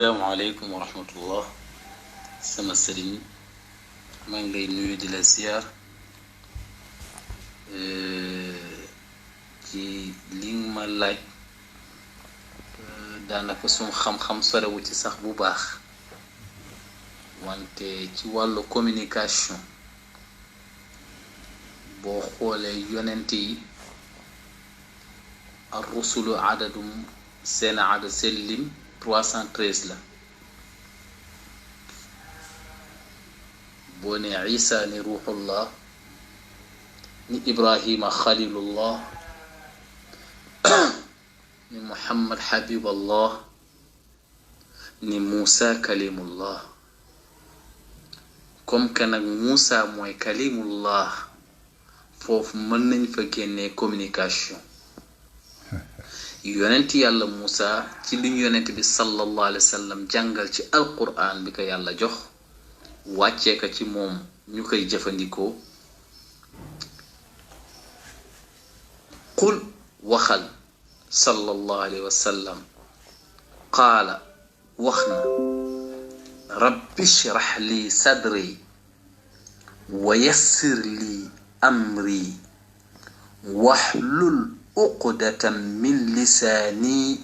Assalamualaikum warahmatullah sama sëriñ maa ngi lay nuyu di la ziar ci li nga ma laaj daanaka sum xam-xam sorewu ci sax bu baax wante ci wàllu communication boo xoolee yonent yi ar rusulu adadum seen adad seen lim 313 la boo ne Isa ni ruuxullah ni Ibrahima xalilullah ni Muhammad habiballah ni Muusa kalimullah comme que nag Muusa mooy kalimullah foofu mën nañ fa génnee communication yonent yàlla Muusa ci li ñu yonent bi sallallahu alayhi wa sallam jàngal ci alquran bi ko yàlla jox wàccee ko ci moom ñu koy jëfandikoo qul waxal sallallahu alayhi wa sallam qaala wax na rabbi shrah li sadri wa yassir li amri wahlul uqdatan min lisaani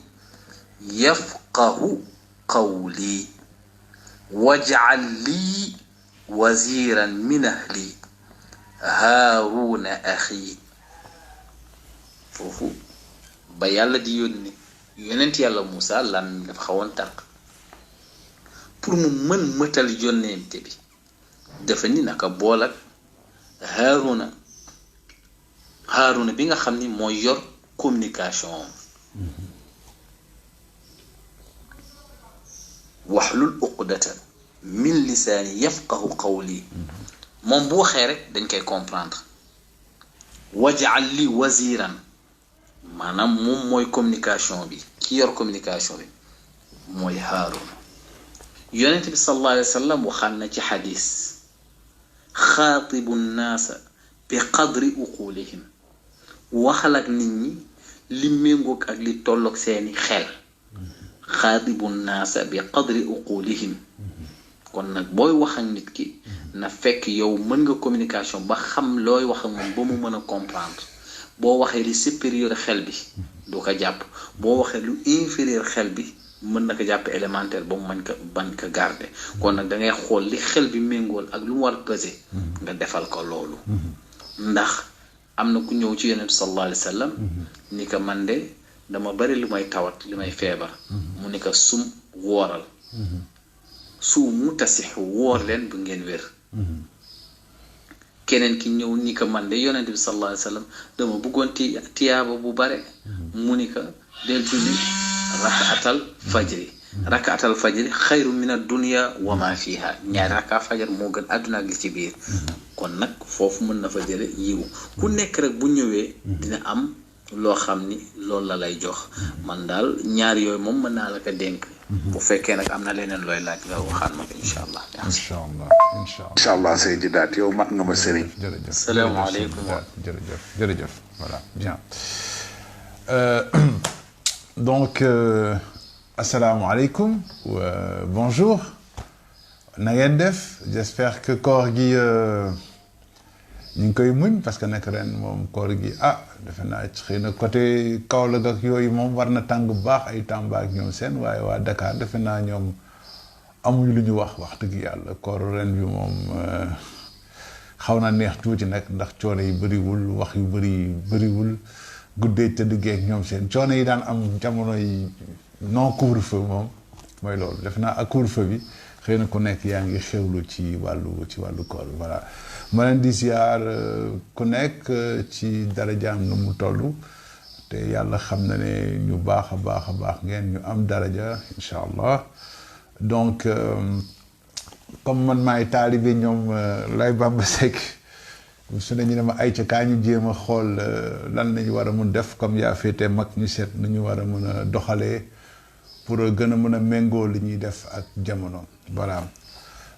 yafqahu qawli waj'al lii waziran min ahli haaruna axi foofu ba yàlla di yónni yonent yàlla Muusa lan dafa xawoon tàq pour mu mën mëtal yónnente bi dafa ni naka bool ak Haaruna bi nga xam ni mooy yor communication waxlul uqdatan min lisaani yafqahu qawli moom bu waxee rek dañ koy comprendre waj'al li waziran maanaam moom mooy communication bi ki yor communication bi mooy Haaruna yonent bi sallallahu alayhi wa sallam waxaan na ci xadis xaatibu nnaasa bi qadri uqulihim waxal ak nit ñi li méngoog ak li tolloog seeni xel xaatibu naasa bi qadri uqulihim kon nag booy wax ak nit ki na fekk yow mën nga communication ba xam looy wax ak moom ba mu mën a comprendre boo waxee li supérieur xel bi du ko jàpp boo waxee lu inférieur xel bi mën na ko jàpp élémentaire ba mu mën ko bañ ko garder kon nag dangay xool li xel bi méngool ak lu mu war peser nga defal ko loolu ndax am na ku ñëw ci yonent sallallahu alayhi wa sallam ni ko man de dama bari lu may tawat li may feebar mu ni ko sum wooral su mu tasixu woor leen bu ngeen wér keneen ki ñëw ni ko man de yonent bi sallallahu alayhi wa sallam dama bëggoon tiyaaba bu bare mu ni ko del julli rakaatal fajri xayru min ad-dunya wa ma fiha ñaari rakka fajar moo gën àdduna ak li ci biir kon nag foofu mën na fa jële yiw ku nekk rek bu ñëwee dina am loo xam ni loolu la lay jox man daal ñaar yooyu moom mën naa la ko dénk bu fekkee nag am na leneen looy laaj nga waxaan ma ko incha allah incha allah Seydi Daat yow mat nga ma sëriñ jërëjëf salaamaaleykum jërëjëf voilà bien donc asalaamaaleykum bonjour na ngeen def j'espère que koor gi ñu ngi koy muñ parce que nag ren moom koor gi defe naa xëy na côté Kaolack ak yooyu moom war na tàng bu baax ay Tamba ak ñoom seen waaye waa Dakar defe naa ñoom amuñu lu ñu wax dëgg yàlla koor ren bi moom xaw na neex tuuti nag ndax coono yi bëriwul wax yu bëriwul guddee tëdd geeg ñoom seen coono yi daan am jamono yi non couvre-feu moom mooy loolu def naa ak couvre-feu bi xëy na ku nekk yaa ngi xewlu ci wàllu koor bi voilà ma leen di ziar ku nekk ci darajaam nu mu toll te yàlla xam na ne ñu baax a baax ngeen ñu am daraja incha allah donc comme man maay taalibe ñoom Lay Bamba Seck su ne ñu ne ma ay ca kaa ñu jéem a xool lan lañu war a mun def comme yaa féete mag ñu seet nu ñu war a mën a doxalee pour gën a mën a méngoo li ñuy def ak jamono voilà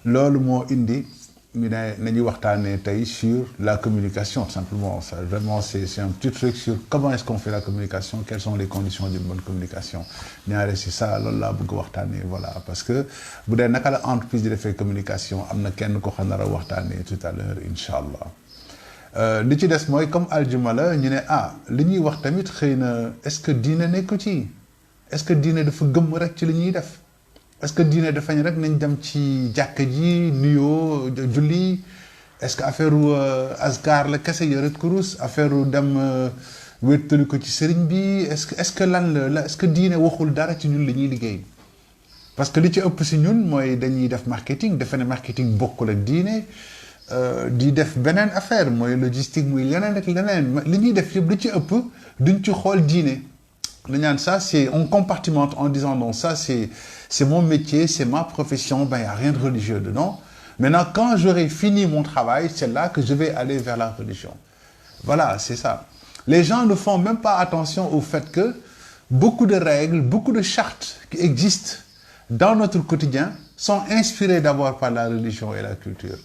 loolu moo indi ñu ne nañuy waxtaanee tey sur la communication simplement ça vraiment c'est un petit truc sur comment est-ce qu'on fait la communication, quelles sont les conditions d'une bonne communication ñaare si ça loolu laa bëgg waxtaanee voilà parce que bu dee naka la entreprise di defee communication am na kenn ko xam nar a waxtaanee tout à l'heure incha allah li ci des mooy comme aljuma la ñu ne li ñuy wax tamit xëy na est-ce que diine nekku ci est-ce que diine dafa gëmm rek ci li ñuy def est-ce que diine dafañ rek nañ dem ci jàkka ji nuyoo julli est-ce que affaire askar la kese yore kurus affaire dem wéttali ko ci sëriñ bi est-ce que lan la est-ce que diine waxul dara ci ñun li ñuy liggéey parce que li ci ëpp si ñun mooy dañuy def marketing defe ne marketing bokkul ak diine di def beneen affaire mooy logistique muy leneen ak leneen li ñuy def yëpp li ci ëpp duñ ci xool diine dañ naan ça c'est on compartimente en disant non ça c'est mon métier, c'est ma profession, il n'y a rien de religieux dedans. Maintenant, quand j'aurai fini mon travail, c'est là que je vais aller vers la religion. Voilà, c'est ça. Les gens ne font même pas attention au fait que beaucoup de règles, beaucoup de chartes qui existent dans notre quotidien sont inspirées d'abord par la religion et la culture.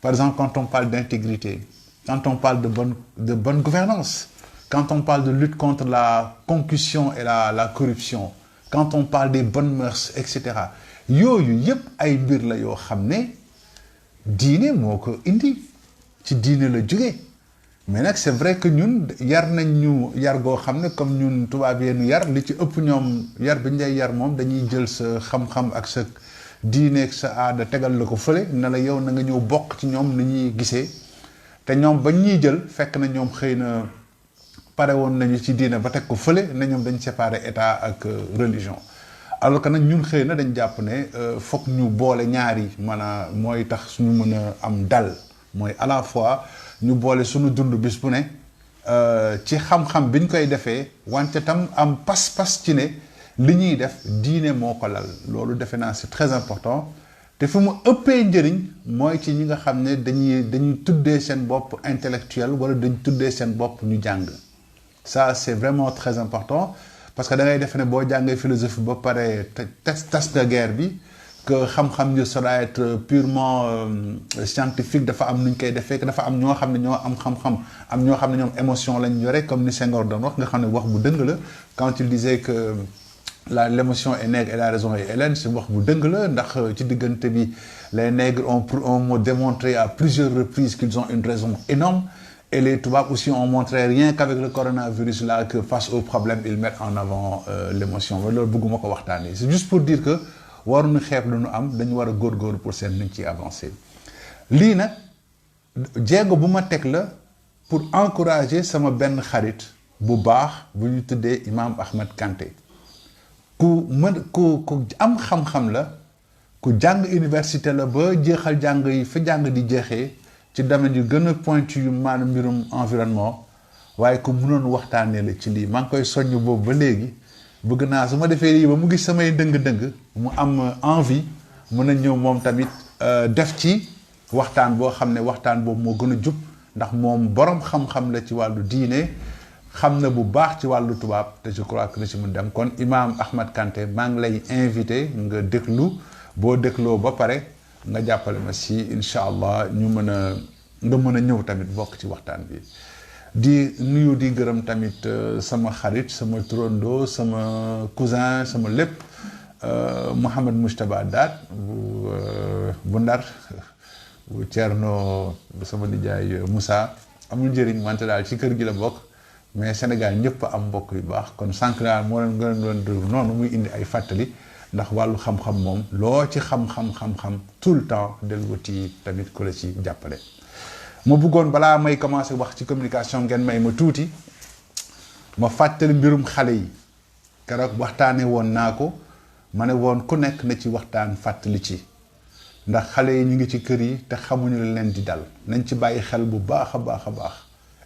Par exemple, quand on parle d'intégrité, quand on parle de bonne gouvernance, quand on parle de lutte contre la concussion et la corruption, quand on parle des bonnes mœurs etc. yooyu yëpp ay mbir la yoo xam ne diine moo ko indi ci diine la jóge mais nag c'est vrai que ñun yar nañ ñu yar goo xam ne comme ñun tubaab yi nu yar li ci ëpp ñoom yar bi ñu lay yar moom dañuy jël sa xam-xam ak sa diine ak sa aada tegal la ko fële na la yow na nga ñëw bokk ci ñoom ni ñuy gisee te ñoom bañ ñuy jël fekk na ñoom xëy na pare woon nañu ci diine ba teg ko fële ne ñoom dañ séparer état ak religion alors que nag ñun xëy na dañ jàpp ne foog ñu boole ñaari maanaam mooy tax suñu mën a am dal mooy à la fois ñu boole suñu dund bis bu ne ci xam-xam biñ koy defee wante tam am pas-pas ci ne li ñuy def diine moo ko lal loolu defe naa c'est très important te fu mu ëppee njëriñ mooy ci ñi nga xam ne dañuy tuddee seen bopp intellectuel wala dañ tuddee seen bopp ñu jàng ça c'est vraiment très important parce que da ngay def ne boo jàngee philosophie ba pare tas nga guerre bi que xam-xam ñu ça doit être purement scientifique dafa am nuñ koy defee dafa am ñoo xam ne ñoo am xam-xam am ñoo xam ne ñoom émotion lañ yore comme ni Senghor doon wax nga xam ne wax bu dëng la quand il disait que l'émotion est nègre et la raison est hellène c'est wax bu dëng la ndax ci diggante bi les nègres ont démontré à plusieurs reprises qu'ils ont une raison énorme. Et les Toubabs aussi ont montré rien qu'avec le coronavirus là que face au problème ils mettent en avant l'émotion mais loolu bëgguma ko waxtaanee c'est juste pour dire que waruñu xeeb lu ñu am dañu war a góorgóorlu pour seen nuñ ciy avancer lii nag jéego bu ma teg la pour encourager sama benn xarit bu baax bu ñu tuddee Imam Ahmed Kanté ku am xam-xam la ku jàng université la ba jeexal jàng yi fa jàng di jeexee ci domaine yu gën a pointu yu maanaam mbirum environnement waaye ku mënoon waxtaanee la ci lii maa ngi koy soññ boobu ba léegi bëgg naa su ma defee lii ba mu gis samay dëng-dëng mu am envie mën a ñëw moom tamit def ci waxtaan boo xam ne waxtaan boobu moo gën a jub ndax moom borom xam-xam la ci wàllu diine xam na bu baax ci wàllu tubaab te je crois que na ci mën dem kon Imam Ahmed Kanté maa ngi lay invité nga déglu boo dégloo ba pare nga jàppale ma si incha allah ñu mën a nga mën a ñëw tamit bokk ci waxtaan bi di nuyu di gërëm tamit sama xarit sama turando sama cousin sama lépp Mouhamed Moujtaba Daat bu Ndar bu Thierno sama nijaay Moussa amul njëriñ wante daal ci kër gi la bokk mais Sénégal ñëpp am mbokk yu baax kon sànq daal moo leen gën a noonu muy indi ay fàttali ndax wàllu xam-xam moom loo ci xam-xam tout le temps del wuti tamit ku la ci jàppale ma bëggoon balaa may commencer wax ci communication ngeen may ma tuuti ma fàttali mbirum xale yi keroog waxtaane woon naa ko ma ne woon ku nekk na ci waxtaan fàttali ci ndax xale yi ñu ngi ci kër yi te xamuñu leen di dal nañ ci bàyyi xel bu baax a baax a baax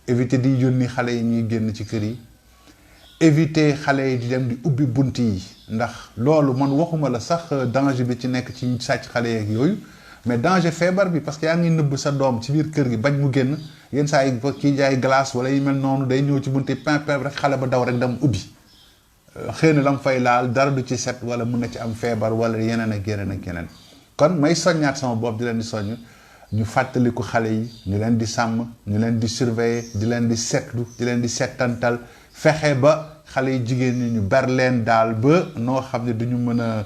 éviter di yónni xale yi ñuy génn ci kër yi éviter xale yi di dem di ubbi bunt yi ndax loolu man waxuma la sax danger bi ci nekk ci sàcc xale yeeg yooyu mais danger feebar bi parce que yaa ngi nëbb sa doom ci biir kër gi bañ mu génn yenn saa yi kii jaay glace wala yu mel noonu day ñëw ci bunti pin rek xale ba daw rek dem ubbi xëy na la mu fay laal dara du ci set wala mun na ci am feebar wala yeneen ak yeneen kon may soññaat sama bopp di leen di soññ ñu fàttaliku xale yi ñu leen di sàmm ñu leen di surveiller di leen di seetlu di leen di settantal fexe ba xale yi jigéen ñi ñu ber leen daal ba noo xam ne duñu mën a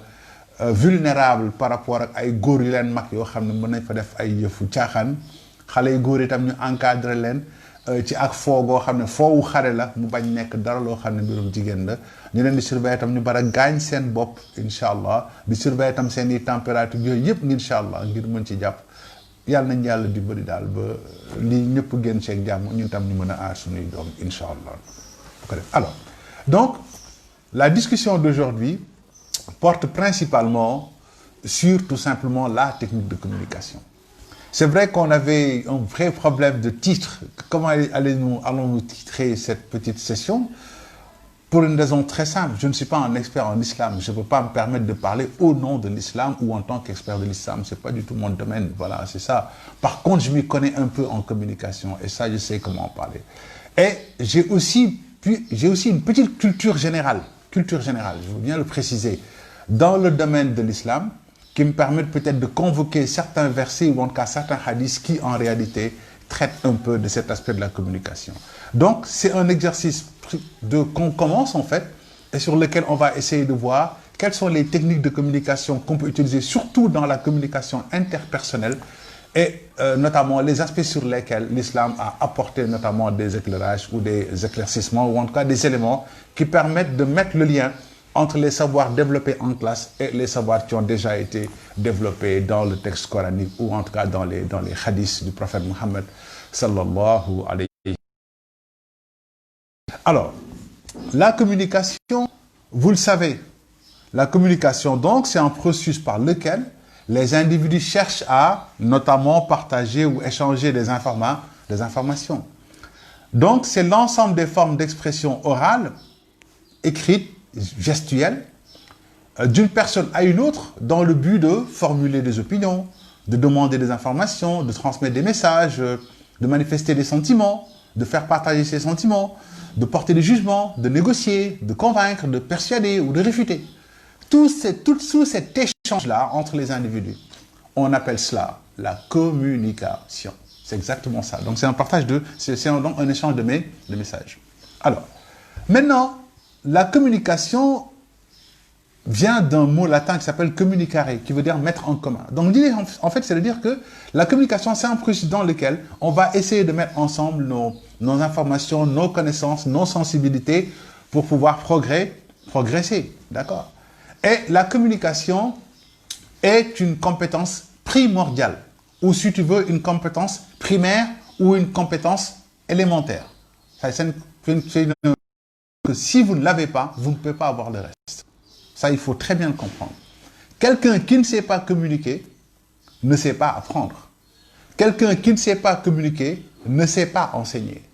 vulnérable par rapport ak ay góor yu leen mag yoo xam ne mën nañ fa def ay yëfu caaxaan xale yu góor itam ñu encadré leen ci ak foo goo xam ne foowu xare la mu bañ nekk dara loo xam ne mbirum jigéen la ñu leen di surveiller itam ñu bara gaañ seen bopp incha allah di surveiller itam seen i température yooyu yëpp incha allah ngir mën ci jàpp yàlla nañ yàlla di bëri daal ba lii ñëpp génn ceeg jàmm ñun tam ñu mën a aar suñuy doom incha allah bu ko def alors donc la discussion d'aujourd'hui porte principalement sur tout simplement la technique de communication. C'est vrai qu'on avait un vrai problème de titre. Comment allons-nous titrer cette petite session? Pour une raison très simple, je ne suis pas un expert en islam. Je ne peux pas me permettre de parler au nom de l'islam ou en tant qu'expert de l'islam. Ce n'est pas du tout mon domaine. Voilà, c'est ça. Par contre, je m'y connais un peu en communication et ça, je sais comment en parler. Et j'ai aussi une petite culture générale, je veux bien le préciser, dans le domaine de l'islam, qui me permettent peut-être de convoquer certains versets ou en tout cas certains hadiths qui en réalité traitent un peu de cet aspect de la communication. Donc c'est un exercice qu'on commence en fait et sur lequel on va essayer de voir quelles sont les techniques de communication qu'on peut utiliser surtout dans la communication interpersonnelle et notamment les aspects sur lesquels l'islam a apporté notamment des éclairages ou des éclaircissements ou en tout cas des éléments qui permettent de mettre le lien entre les savoirs développés en classe et les savoirs qui ont déjà été développés dans le texte coranique ou en tout cas dans les hadiths du prophète Mohammed sallallahu alayhi wa sallam. Alors, la communication, vous le savez, la communication donc c'est un processus par lequel les individus cherchent à notamment partager ou échanger des informations. Donc c'est l'ensemble des formes d'expression orale, écrite, gestuelle, d'une personne à une autre dans le but de formuler des opinions, de demander des informations, de transmettre des messages, de manifester des sentiments, de faire partager ses sentiments, de porter des jugements, de négocier, de convaincre, de persuader ou de réfuter. Tout cet échange-là entre les individus, on appelle cela la communication. C'est exactement ça. Donc c'est un partage c'est un échange de messages. Alors, maintenant, la communication vient d'un mot latin qui s'appelle communicare, qui veut dire mettre en commun. Donc l'idée, en fait, c'est de dire que la communication, c'est un processus dans lequel on va essayer de mettre ensemble nos informations, nos connaissances, nos sensibilités pour pouvoir progresser. D'accord? Et la communication est une compétence primordiale, ou si tu veux, une compétence primaire ou une compétence élémentaire. Que si vous ne l'avez pas, vous ne pouvez pas avoir le reste. Ça, il faut très bien le comprendre. Quelqu'un qui ne sait pas communiquer ne sait pas apprendre. Quelqu'un qui ne sait pas communiquer ne sait pas enseigner.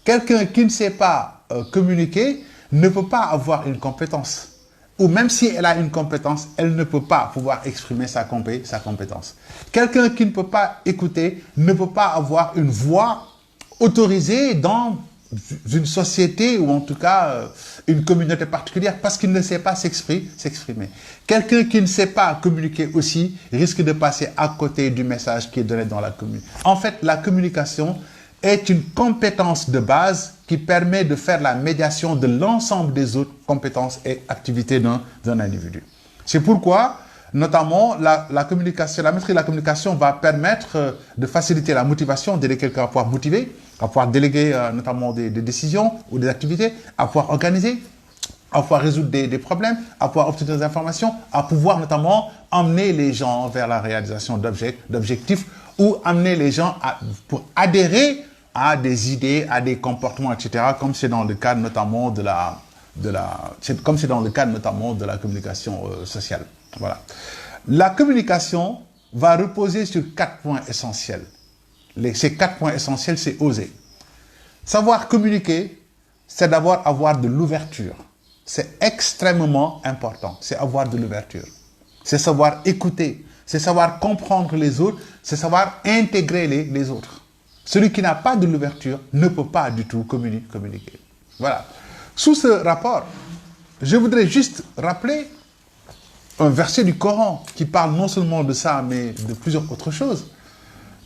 Quelqu'un qui ne sait pas communiquer ne peut pas avoir une compétence. Ou même si elle a une compétence, elle ne peut pas pouvoir exprimer sa compétence. Quelqu'un qui ne peut pas écouter ne peut pas avoir une voix autorisée dans une société ou en tout cas une communauté particulière parce qu'il ne sait pas s'exprimer. Quelqu'un qui ne sait pas communiquer aussi risque de passer à côté du message qui est donné dans la communication. En fait, la communication est une compétence de base qui permet de faire la médiation de l'ensemble des autres compétences et activités d'un individu. C'est pourquoi, notamment, la maîtrise de la communication va permettre de faciliter la motivation, d'aider quelqu'un à pouvoir motiver, à pouvoir déléguer notamment des décisions ou des activités, à pouvoir organiser, à pouvoir résoudre des problèmes, à pouvoir obtenir des informations, à pouvoir notamment emmener les gens vers la réalisation d'objectifs ou amener les gens pour adhérer à des idées, à des comportements, etc., comme c'est dans le cadre notamment de la communication sociale. Voilà. La communication va reposer sur 4 points essentiels. Ces 4 points essentiels, c'est oser. Savoir communiquer, c'est d'abord avoir de l'ouverture. C'est extrêmement important. C'est avoir de l'ouverture. C'est savoir écouter. C'est savoir comprendre les autres. C'est savoir intégrer les autres. Celui qui n'a pas de l'ouverture ne peut pas du tout communiquer. Voilà. Sous ce rapport, je voudrais juste rappeler un verset du Coran qui parle non seulement de ça, mais de plusieurs autres choses.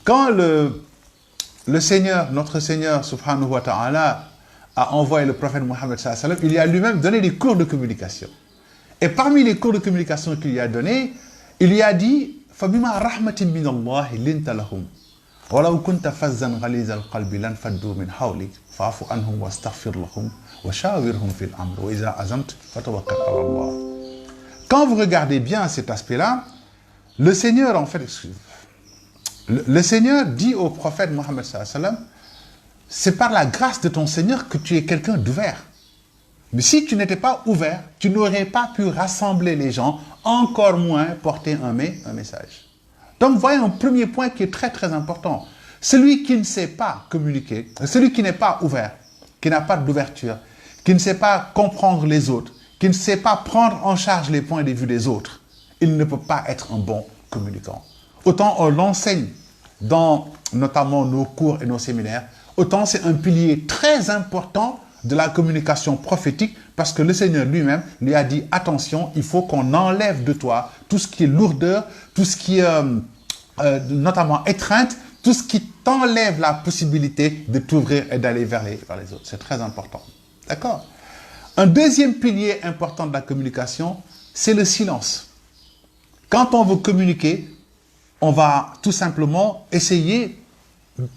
Quand le Seigneur, notre Seigneur, subhanahu wa ta'ala, a envoyé le prophète Mohammed sallallahu alayhi wa sallam, il lui a lui-même donné des cours de communication. Et parmi les cours de communication qu'il lui a donnés, il lui a dit فَبِمَا رَحْمَةٍ مِّنَ اللَّهِ لِنْتَ لَهُمْ وَلَوْ كُنْتَ فَزًّا غَلِيظَ الْقَلْبِ لَانفَضُّوا مِنْ حَوْلِكَ فَاعْفُ عَنْهُمْ وَاسْتَغْفِرْ لَهُم وَشَاوِرْهُمْ فِي الْأَمْرِ وَإِذَا عَزَمْتَ فَتَوَكَّلْ عَلَى اللَّهِ. Quand vous regardez bien cet aspect-là, le Seigneur, en fait, le Seigneur dit au prophète Mohammed sallallahu alayhi wa sallam, c'est par la grâce de ton Seigneur que tu es quelqu'un d'ouvert. Mais si tu n'étais pas ouvert, tu n'aurais pas pu rassembler les gens, encore moins porter un message. Donc, voyez un premier point qui est très très important. Celui qui ne sait pas communiquer, celui qui n'est pas ouvert, qui n'a pas d'ouverture, qui ne sait pas comprendre les autres, qui ne sait pas prendre en charge les points de vue des autres, il ne peut pas être un bon communicant. Autant on l'enseigne dans notamment nos cours et nos séminaires, autant c'est un pilier très important de la communication prophétique, parce que le Seigneur lui-même lui a dit attention, il faut qu'on enlève de toi tout ce qui est lourdeur, tout ce qui est notamment étreinte, tout ce qui t'enlève la possibilité de t'ouvrir et d'aller vers les autres. C'est très important. D'accord? Un deuxième pilier important de la communication, c'est le silence. Quand on veut communiquer, on va tout simplement essayer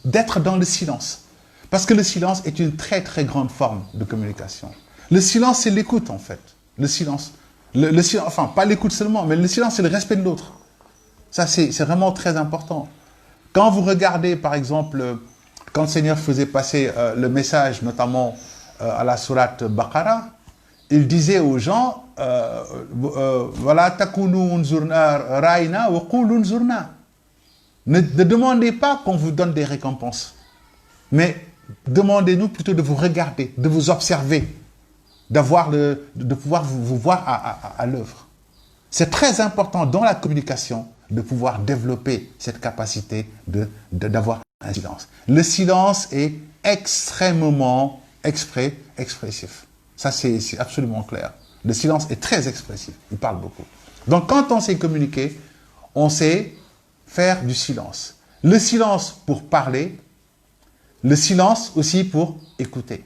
d'être dans le silence. Parce que le silence est une très très grande forme de communication. Le silence, c'est l'écoute en fait. Le silence. Le silence, enfin, pas l'écoute seulement, mais le silence, c'est le respect de l'autre. Ça, c'est vraiment très important. Quand vous regardez, par exemple, quand le Seigneur faisait passer le message, notamment à la sourate Baqara, il disait aux gens, voilà, takunu unzurna raina wa qulu unzurna. Ne demandez pas qu'on vous donne des récompenses, mais demandez-nous plutôt de vous regarder, de vous observer, de pouvoir vous voir à l'œuvre. C'est très important dans la communication de pouvoir développer cette capacité d'avoir un silence. Le silence est extrêmement expressif. Ça, c'est absolument clair. Le silence est très expressif. Il parle beaucoup. Donc, quand on sait communiquer, on sait faire du silence. Le silence pour parler, le silence aussi pour écouter.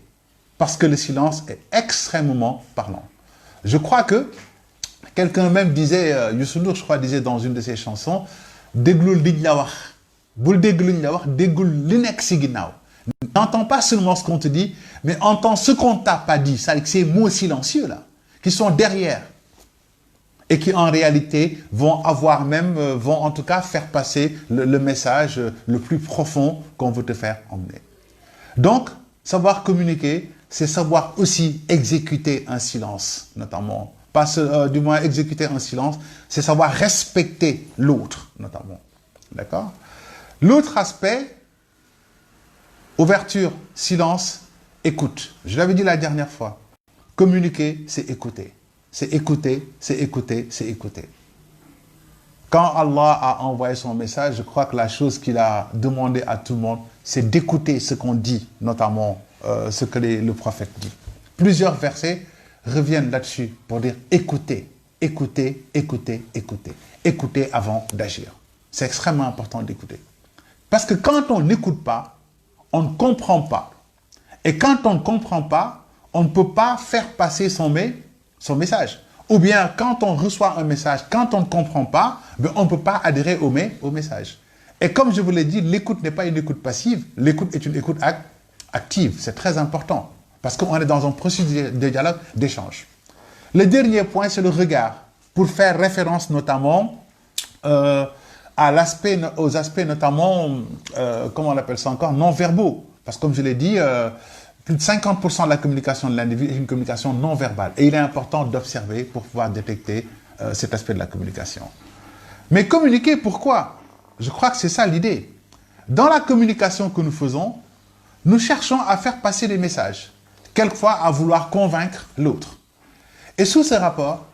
Parce que le silence est extrêmement parlant. Je crois que quelqu'un même disait, Youssou Ndour, je crois, disait dans une de ses chansons, « Déglul liñ la wax, bul dégg luñ la wax, déggul li nekk si ginnaaw ». N'entends pas seulement ce qu'on te dit, mais entends ce qu'on t'a pas dit. C'est-à-dire que ces mots silencieux là, qui sont derrière et qui en réalité vont vont en tout cas faire passer le message le plus profond qu'on veut te faire emmener. Donc, savoir communiquer, c'est savoir aussi exécuter un silence, notamment. Du moins exécuter un silence, c'est savoir respecter l'autre, notamment. D'accord? L'autre aspect, ouverture, silence, écoute. Je l'avais dit la dernière fois. Communiquer, c'est écouter. C'est écouter, c'est écouter, c'est écouter. Quand Allah a envoyé son message, je crois que la chose qu'il a demandé à tout le monde, c'est d'écouter ce qu'on dit, notamment ce que le prophète dit. Plusieurs versets reviennent là-dessus pour dire écoutez, écoutez, écoutez, écoutez. Écoutez avant d'agir. C'est extrêmement important d'écouter. Parce que quand on n'écoute pas, on ne comprend pas. Et quand on ne comprend pas, on ne peut pas faire passer son message. Ou bien, quand on reçoit un message, quand on ne comprend pas, ben on ne peut pas adhérer au message. Et comme je vous l'ai dit, l'écoute n'est pas une écoute passive, l'écoute est une écoute active. C'est très important. Parce qu'on est dans un processus de dialogue, d'échange. Le dernier point, c'est le regard. Pour faire référence notamment aux aspects notamment, comment on appelle ça encore, non-verbaux. Parce que comme je l'ai dit, plus de 50% de la communication de l'individu est une communication non-verbale. Et il est important d'observer pour pouvoir détecter cet aspect de la communication. Mais communiquer, pourquoi? Je crois que c'est ça l'idée. Dans la communication que nous faisons, nous cherchons à faire passer des messages. Quelquefois à vouloir convaincre l'autre. Et sous ce rapport,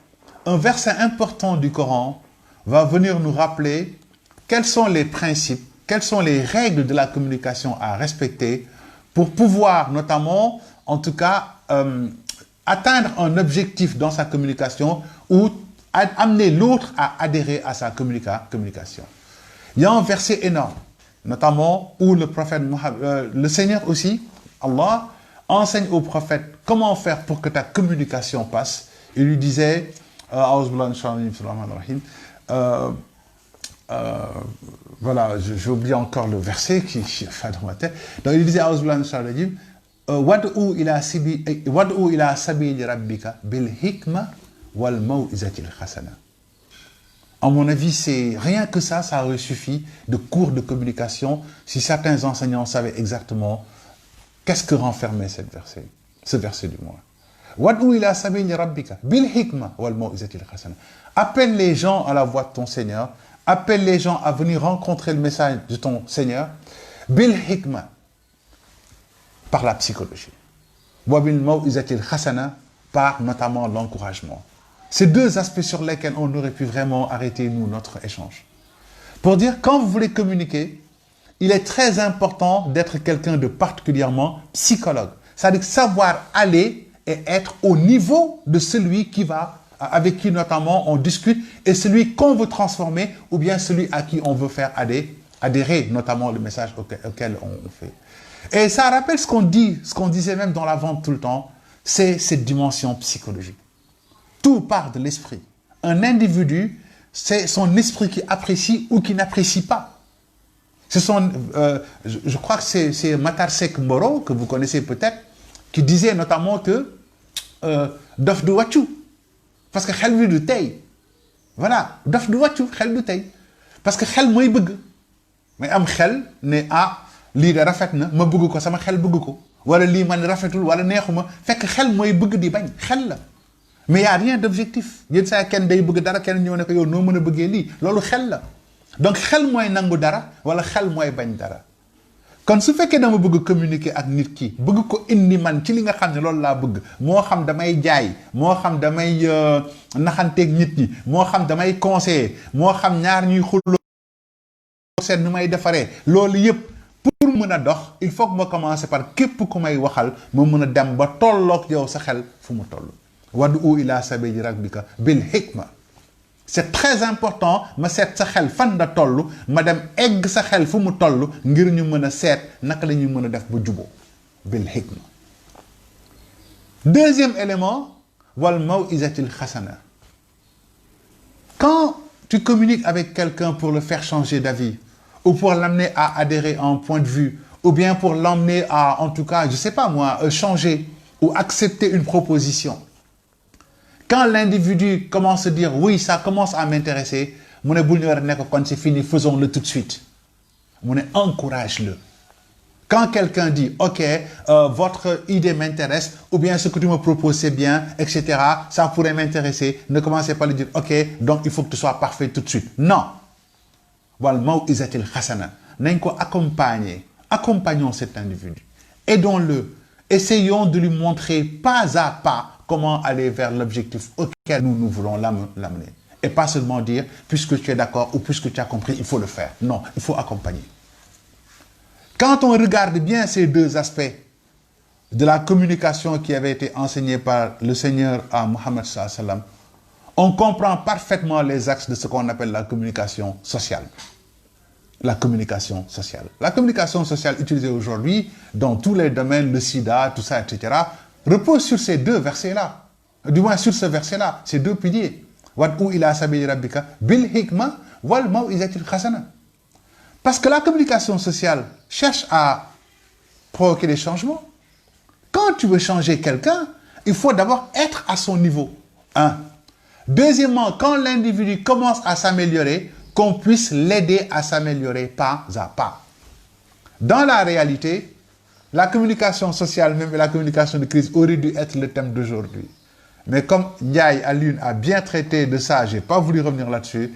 un verset important du Coran va venir nous rappeler quels sont les principes, quelles sont les règles de la communication à respecter pour pouvoir notamment, en tout cas, atteindre un objectif dans sa communication ou amener l'autre à adhérer à sa communication. Il y a un verset énorme notamment où le prophète le Seigneur aussi, Allah, enseigne au prophète comment faire pour que ta communication passe. Il lui disait, voilà, j'ai oublié encore le verset qui fait dans ma tête. Donc il disait, Wad'u ila sabili rabbika bil hikma wal maw'izatil hasana. À mon avis, c'est rien que ça aurait suffi de cours de communication si certains enseignants savaient exactement qu'est-ce que renfermait ce verset du moins. Wad'u ila sabili rabbika bil hikma wal maw'izatil hasana. Appelle les gens à la voix de ton Seigneur, appelle les gens à venir rencontrer le message de ton Seigneur, bil hikma, par la psychologie. Wabil maw'izatil hasana, par notamment l'encouragement. Ces deux aspects sur lesquels on aurait pu vraiment arrêter, nous, notre échange. Pour dire, quand vous voulez communiquer, il est très important d'être quelqu'un de particulièrement psychologue. C'est-à-dire savoir aller et être au niveau de celui avec qui notamment on discute et celui qu'on veut transformer ou bien celui à qui on veut faire adhérer notamment le message auquel on fait. Et ça rappelle ce qu'on disait même dans la vente tout le temps, c'est cette dimension psychologique. Tout part de l'esprit. Un individu, c'est son esprit qui apprécie ou qui n'apprécie pas. Je crois que c'est Matar Seck Mboro, que vous connaissez peut-être, qui disait notamment que dof du wàccu, parce que xel mi du tey. Voilà, dof du wàccu, xel du tey. Parce que xel mooy bëgg. Mais am xel ne lii de rafet na ma bëgg ko sama xel bëgg ko wala lii man rafetul wala neexuma fekk xel mooy bëgg di bañ xel la mais y a rien d'objectif yéen saa kenn day bëgg dara kenn ñëw ne ko yow noo mën a bëggee lii loolu xel la donc xel mooy nangu dara wala xel mooy bañ dara kon su fekkee dama bëgg communiquer ak nit ki bëgg ko indi man ci li nga xam ne loolu laa bëgg moo xam damay jaay moo xam damay naxanteeg nit ñi moo xam damay conseiller moo xam ñaar ñuy xulloo seet nu may defaree loolu yëpp pour mën a dox il faut que ma commencer par képp ku may waxal ma mën a dem ba tolloog yow sa xel fu mu toll wad'u ila sabili rabbika bil hikma. C'est très important ma seet sa xel fan la toll ma dem egg sa xel fu mu toll ngir ñu mën a seet naka la ñuy mën a def ba juboo bil hikma. Deuxième élément, wal maw'izatil hasana. Quand tu communiques avec quelqu'un pour le faire changer d'avis ou pour l'amener à adhérer à un point de vue ou bien pour l'emmener à, en tout cas, je sais pas moi, changer ou accepter une proposition. Quand l'individu commence à dire oui, ça commence à m'intéresser, quand c'est fini, faisons-le tout de suite. Encourage-le. Quand quelqu'un dit ok, votre idée m'intéresse, ou bien ce que tu me proposes c'est bien, etc., ça pourrait m'intéresser, ne commencez pas à lui dire ok, donc il faut que tu sois parfait tout de suite. Non. Wal maw'izatil hasana. Accompagnons cet individu. Aidons-le. Essayons de lui montrer pas à pas comment aller vers l'objectif auquel nous voulons l'amener. Et pas seulement dire, puisque tu es d'accord ou puisque tu as compris, il faut le faire. Non, il faut accompagner. Quand on regarde bien ces deux aspects de la communication qui avait été enseignée par le Seigneur à Mohammed sallallahu alayhi wa sallam, on comprend parfaitement les axes de ce qu'on appelle la communication sociale. La communication sociale. La communication sociale utilisée aujourd'hui dans tous les domaines, le sida, tout ça, etc., repose sur ces deux versets-là. Du moins sur ce verset-là, ces deux piliers. Wad'u ila sabili rabbika bil hikma wal maw'izatil hasana. Parce que la communication sociale cherche à provoquer des changements. Quand tu veux changer quelqu'un, il faut d'abord être à son niveau. Un. Deuxièmement, quand l'individu commence à s'améliorer, qu'on puisse l'aider à s'améliorer pas à pas. Dans la réalité, la communication sociale, même la communication de crise, aurait dû être le thème d'aujourd'hui. Mais comme Ndiaye Alioune a bien traité de ça, je n'ai pas voulu revenir là-dessus.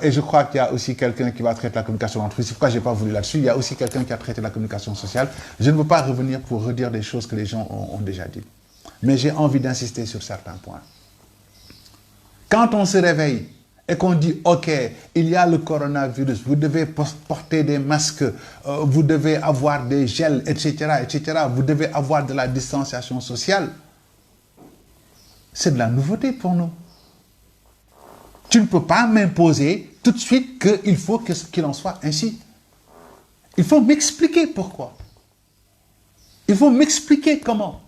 Et je crois qu'il y a aussi quelqu'un qui va traiter la communication d'entreprise. C'est pourquoi je n'ai pas voulu là-dessus. Il y a aussi quelqu'un qui a traité la communication sociale. Je ne veux pas revenir pour redire des choses que les gens ont déjà dites. Mais j'ai envie d'insister sur certains points. Quand on se réveille et qu'on dit, OK, il y a le coronavirus, vous devez porter des masques, vous devez avoir des gels, etc., etc., vous devez avoir de la distanciation sociale, c'est de la nouveauté pour nous. Tu ne peux pas m'imposer tout de suite qu'il faut qu'il en soit ainsi. Il faut m'expliquer pourquoi. Il faut m'expliquer comment.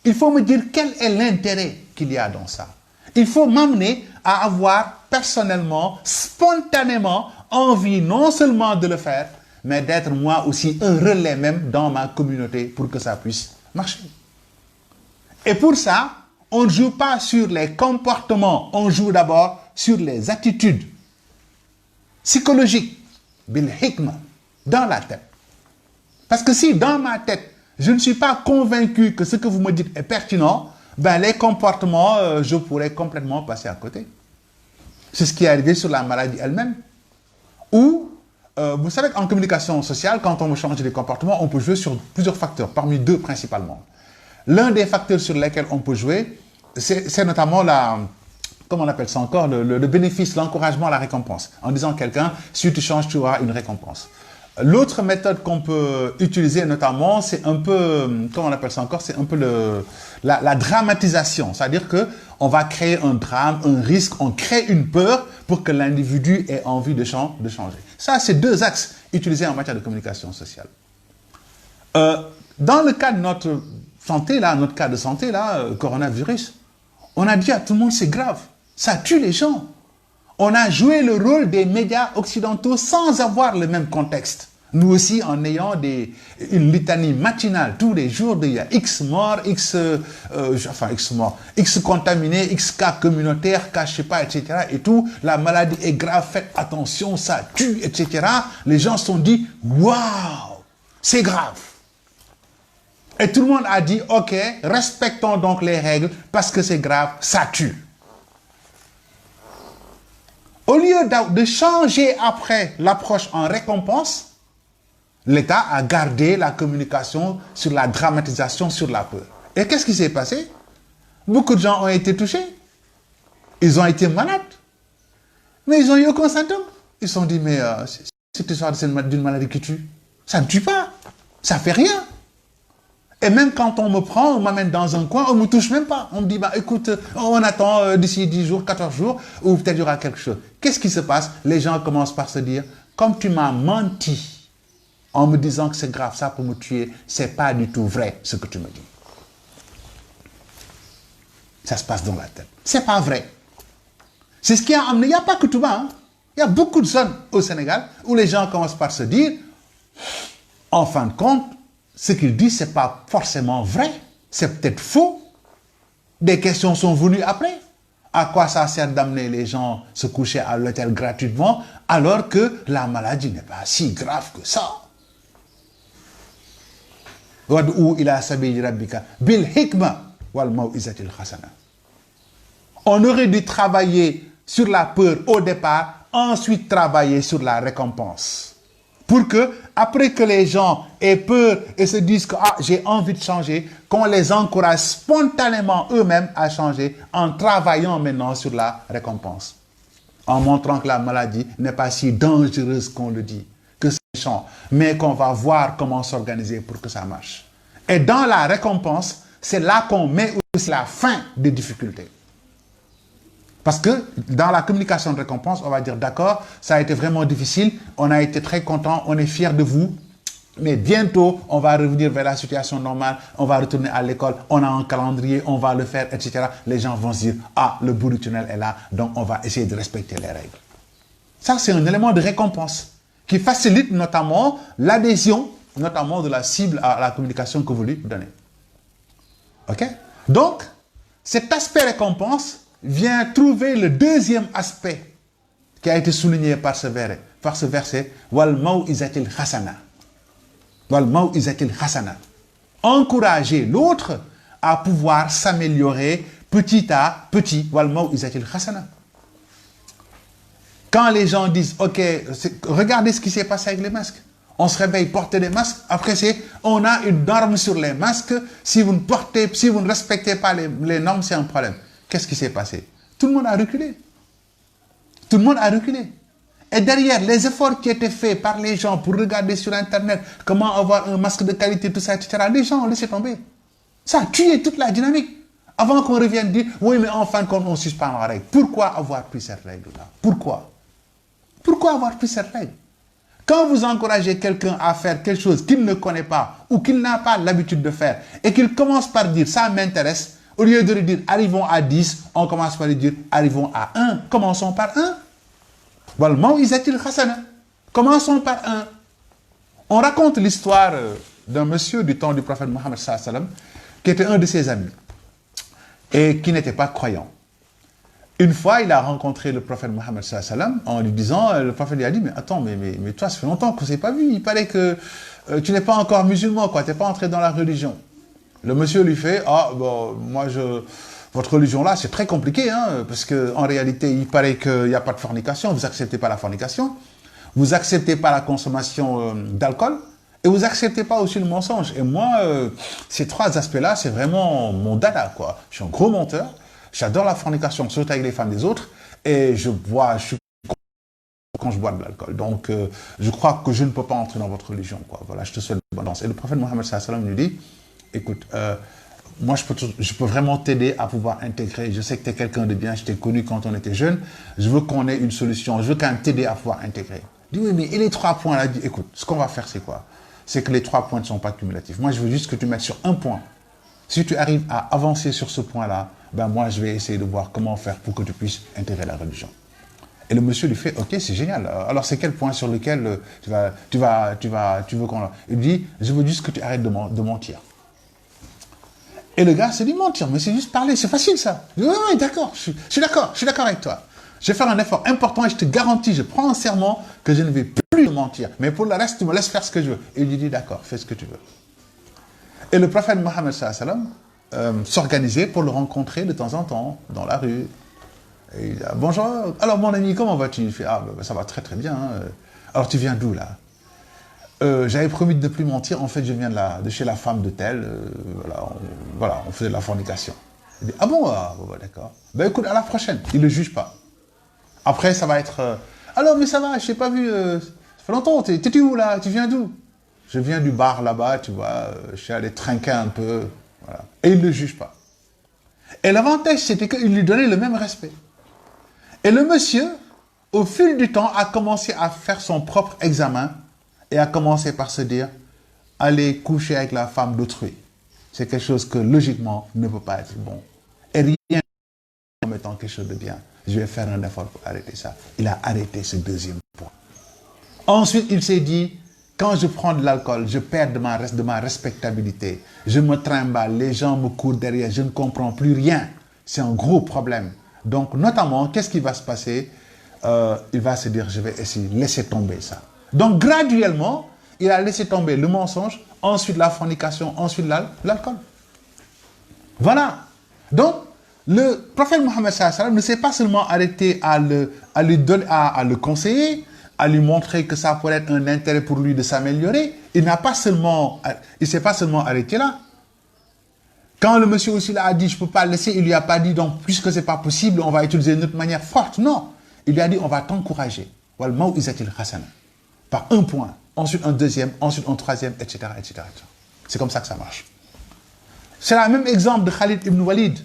Il faut me dire quel est l'intérêt qu'il y a dans ça. Il faut m'amener à avoir personnellement, spontanément, envie non seulement de le faire, mais d'être moi aussi un relais même dans ma communauté pour que ça puisse marcher. Et pour ça, on ne joue pas sur les comportements, on joue d'abord sur les attitudes psychologiques, bil hikma, dans la tête. Parce que si dans ma tête, je ne suis pas convaincu que ce que vous me dites est pertinent, ben les comportements, je pourrais complètement passer à côté. C'est ce qui est arrivé sur la maladie elle-même. Ou, vous savez qu'en communication sociale, quand on veut changer les comportements, on peut jouer sur plusieurs facteurs, parmi deux principalement. L'un des facteurs sur lesquels on peut jouer, c'est notamment comment on appelle ça encore, le bénéfice, l'encouragement, la récompense. En disant à quelqu'un, si tu changes, tu auras une récompense. L'autre méthode qu'on peut utiliser notamment, c'est un peu, comment on appelle ça encore, c'est un peu la dramatisation. C'est-à-dire qu'on va créer un drame, un risque, on crée une peur pour que l'individu ait envie de changer. Ça, c'est deux axes utilisés en matière de communication sociale. Dans le cas de notre santé, là, notre cas de santé, là, coronavirus, on a dit à tout le monde, c'est grave, ça tue les gens. On a joué le rôle des médias occidentaux sans avoir le même contexte. Nous aussi, en ayant une litanie matinale tous les jours, il y a X morts, X morts, X contaminés, X cas communautaires, cas je sais pas, etc. Et tout, la maladie est grave, faites attention, ça tue, etc. Les gens se sont dit, waouh, c'est grave. Et tout le monde a dit, ok, respectons donc les règles parce que c'est grave, ça tue. Au lieu de changer après l'approche en récompense, l'État a gardé la communication sur la dramatisation, sur la peur. Et qu'est-ce qui s'est passé? Beaucoup de gens ont été touchés. Ils ont été malades. Mais ils n'ont eu aucun symptôme. Ils se sont dit, mais cette histoire d'une maladie qui tue, ça ne tue pas. Ça ne fait rien. Et même quand on me prend, on m'amène dans un coin, on ne me touche même pas. On me dit, bah écoute, on attend d'ici 10 jours, 14 jours, ou peut-être il y aura quelque chose. Qu'est-ce qui se passe? Les gens commencent par se dire, comme tu m'as menti en me disant que c'est grave ça pour me tuer, c'est pas du tout vrai ce que tu me dis. Ça se passe dans la tête. C'est pas vrai. C'est ce qui a amené, il n'y a pas que Touba, hein. Il y a beaucoup de zones au Sénégal où les gens commencent par se dire, en fin de compte, ce qu'il dit, ce n'est pas forcément vrai. C'est peut-être faux. Des questions sont venues après. À quoi ça sert d'amener les gens se coucher à l'hôtel gratuitement alors que la maladie n'est pas si grave que ça? On aurait dû travailler sur la peur au départ, ensuite travailler sur la récompense. Pour que, après que les gens aient peur et se disent que j'ai envie de changer, qu'on les encourage spontanément eux-mêmes à changer en travaillant maintenant sur la récompense. En montrant que la maladie n'est pas si dangereuse qu'on le dit, que c'est méchant, mais qu'on va voir comment s'organiser pour que ça marche. Et dans la récompense, c'est là qu'on met aussi la fin des difficultés. Parce que dans la communication de récompense, on va dire d'accord, ça a été vraiment difficile, on a été très content, on est fiers de vous, mais bientôt on va revenir vers la situation normale, on va retourner à l'école, on a un calendrier, on va le faire, etc. Les gens vont se dire, le bout du tunnel est là, donc on va essayer de respecter les règles. Ça, c'est un élément de récompense qui facilite notamment l'adhésion, notamment de la cible à la communication que vous lui donnez. Ok? Donc, cet aspect récompense vient trouver le deuxième aspect qui a été souligné par ce verset, Wal mau'izatil hasana. Wal mau'izatil hasana. Encourager l'autre à pouvoir s'améliorer petit à petit. Wal mau'izatil hasana. Quand les gens disent, ok, regardez ce qui s'est passé avec les masques. On se réveille, porter des masques. Après, on a une norme sur les masques. Si vous ne respectez pas les normes, c'est un problème. Qu'est-ce qui s'est passé? Tout le monde a reculé. Tout le monde a reculé. Et derrière, les efforts qui étaient faits par les gens pour regarder sur Internet comment avoir un masque de qualité, tout ça, etc., les gens ont laissé tomber. Ça a tué toute la dynamique. Avant qu'on revienne dire, oui, mais en fin de compte, on suspend la règle. Pourquoi avoir pris cette règle-là? Pourquoi avoir pris cette règle? Quand vous encouragez quelqu'un à faire quelque chose qu'il ne connaît pas ou qu'il n'a pas l'habitude de faire et qu'il commence par dire « ça m'intéresse », au lieu de lui dire « arrivons à 10 », on commence par lui dire « arrivons à 1 ». Commençons par 1. Voilà, mau'izatil hasana. Commençons par 1. On raconte l'histoire d'un monsieur du temps du prophète Mohammed sallallahu alayhi wa sallam qui était un de ses amis et qui n'était pas croyant. Une fois, il a rencontré le prophète Mohammed sallallahu alayhi wa sallam en lui disant, le prophète lui a dit, mais attends, mais toi, ça fait longtemps qu'on ne s'est pas vu, il paraît que tu n'es pas encore musulman, quoi, tu n'es pas entré dans la religion. Le monsieur lui fait, ah, bon, votre religion là, c'est très compliqué, hein, parce qu'en réalité, il paraît qu'il n'y a pas de fornication, vous n'acceptez pas la fornication, vous n'acceptez pas la consommation d'alcool, et vous n'acceptez pas aussi le mensonge. Et moi, ces trois aspects-là, c'est vraiment mon dada, quoi. Je suis un gros menteur, j'adore la fornication, surtout avec les femmes des autres, et je suis quand je bois de l'alcool. Donc, je crois que je ne peux pas entrer dans votre religion, quoi. Voilà, je te souhaite bonne chance. Et le prophète Mohammed sallallahu alayhi wa sallam lui dit, écoute, moi, je peux vraiment t'aider à pouvoir intégrer. Je sais que tu es quelqu'un de bien, je t'ai connu quand on était jeune. Je veux qu'on ait une solution. Je veux quand même t'aider à pouvoir intégrer. Il dit, oui, mais et les 3 points là? Il dit, écoute, ce qu'on va faire, c'est quoi? C'est que les 3 points ne sont pas cumulatifs. Moi, je veux juste que tu mettes sur un point. Si tu arrives à avancer sur ce point-là, ben moi, je vais essayer de voir comment faire pour que tu puisses intégrer la religion. Et le monsieur lui fait, ok, c'est génial. Alors, c'est quel point sur lequel tu veux qu'on... Il dit, je veux juste que tu arrêtes de mentir. Et le gars se dit, mentir, mais c'est juste parler, c'est facile ça. Je dis, oui, d'accord, je suis d'accord avec toi. Je vais faire un effort important et je te garantis, je prends un serment que je ne vais plus mentir. Mais pour le reste, tu me laisses faire ce que je veux. Et il lui dit, d'accord, fais ce que tu veux. Et le prophète Mohammed sallallahu alayhi wa sallam s'organisait pour le rencontrer de temps en temps dans la rue. Et il dit, bonjour, alors mon ami, comment vas-tu? Il fait, ah, ben, ça va très très bien. Alors tu viens d'où là? J'avais promis de ne plus mentir, en fait je viens de chez la femme de tel, voilà, on faisait de la fornication. Il dit, ah bon, d'accord. Ben écoute, à la prochaine, il ne le juge pas. Après ça va être, alors mais ça va, je t'ai pas vu, ça fait longtemps, t'es où là? Tu viens d'où? Je viens du bar là-bas, tu vois, je suis allé trinquer un peu, voilà. Et il ne le juge pas. Et l'avantage c'était qu'il lui donnait le même respect. Et le monsieur, au fil du temps, a commencé à faire son propre examen et a commencé par se dire, aller coucher avec la femme d'autrui. C'est quelque chose que, logiquement, ne peut pas être bon. Et rien comme étant quelque chose de bien. Je vais faire un effort pour arrêter ça. Il a arrêté ce deuxième point. Ensuite, il s'est dit, quand je prends de l'alcool, je perds de ma respectabilité. Je me trimballe, les gens me courent derrière, je ne comprends plus rien. C'est un gros problème. Donc, notamment, qu'est-ce qui va se passer? Il va se dire, je vais essayer de laisser tomber ça. Donc, graduellement, il a laissé tomber le mensonge, ensuite la fornication, ensuite l'alcool. Voilà. Donc, le prophète Mohammed sallallahu alayhi wa sallam ne s'est pas seulement arrêté à le conseiller, à lui montrer que ça pourrait être un intérêt pour lui de s'améliorer. Il ne s'est pas seulement arrêté là. Quand le monsieur aussi a dit, je ne peux pas le laisser, il lui a pas dit, donc, puisque ce n'est pas possible, on va utiliser une autre manière forte. Non. Il lui a dit, on va t'encourager. Wal mau'izatil hasana. Par un point, ensuite un deuxième, ensuite un troisième, etc., etc. C'est comme ça que ça marche. C'est le même exemple de Khalid ibn Walid,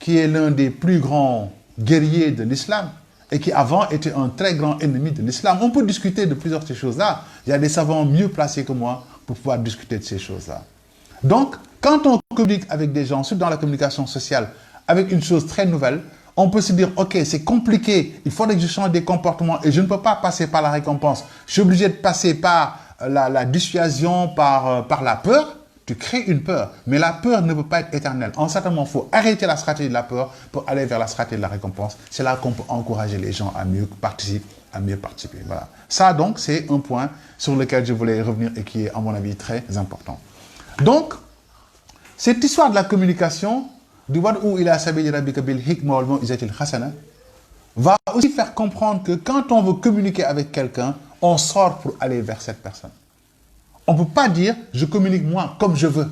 qui est l'un des plus grands guerriers de l'islam et qui avant était un très grand ennemi de l'islam. On peut discuter de plusieurs de ces choses-là. Il y a des savants mieux placés que moi pour pouvoir discuter de ces choses-là. Donc, quand on communique avec des gens, surtout dans la communication sociale, avec une chose très nouvelle, on peut se dire, ok, c'est compliqué, il faudrait que je change des comportements et je ne peux pas passer par la récompense. Je suis obligé de passer par la dissuasion, par la peur. Tu crées une peur, mais la peur ne peut pas être éternelle. En certain moment, il faut arrêter la stratégie de la peur pour aller vers la stratégie de la récompense. C'est là qu'on peut encourager les gens à mieux participer. Voilà. Ça, donc, c'est un point sur lequel je voulais revenir et qui est, à mon avis, très important. Donc, cette histoire de la communication, du wad'u ila sabili rabbika bil hikma wal mau'izatil hasana, va aussi faire comprendre que quand on veut communiquer avec quelqu'un, on sort pour aller vers cette personne. On ne peut pas dire, je communique moi comme je veux,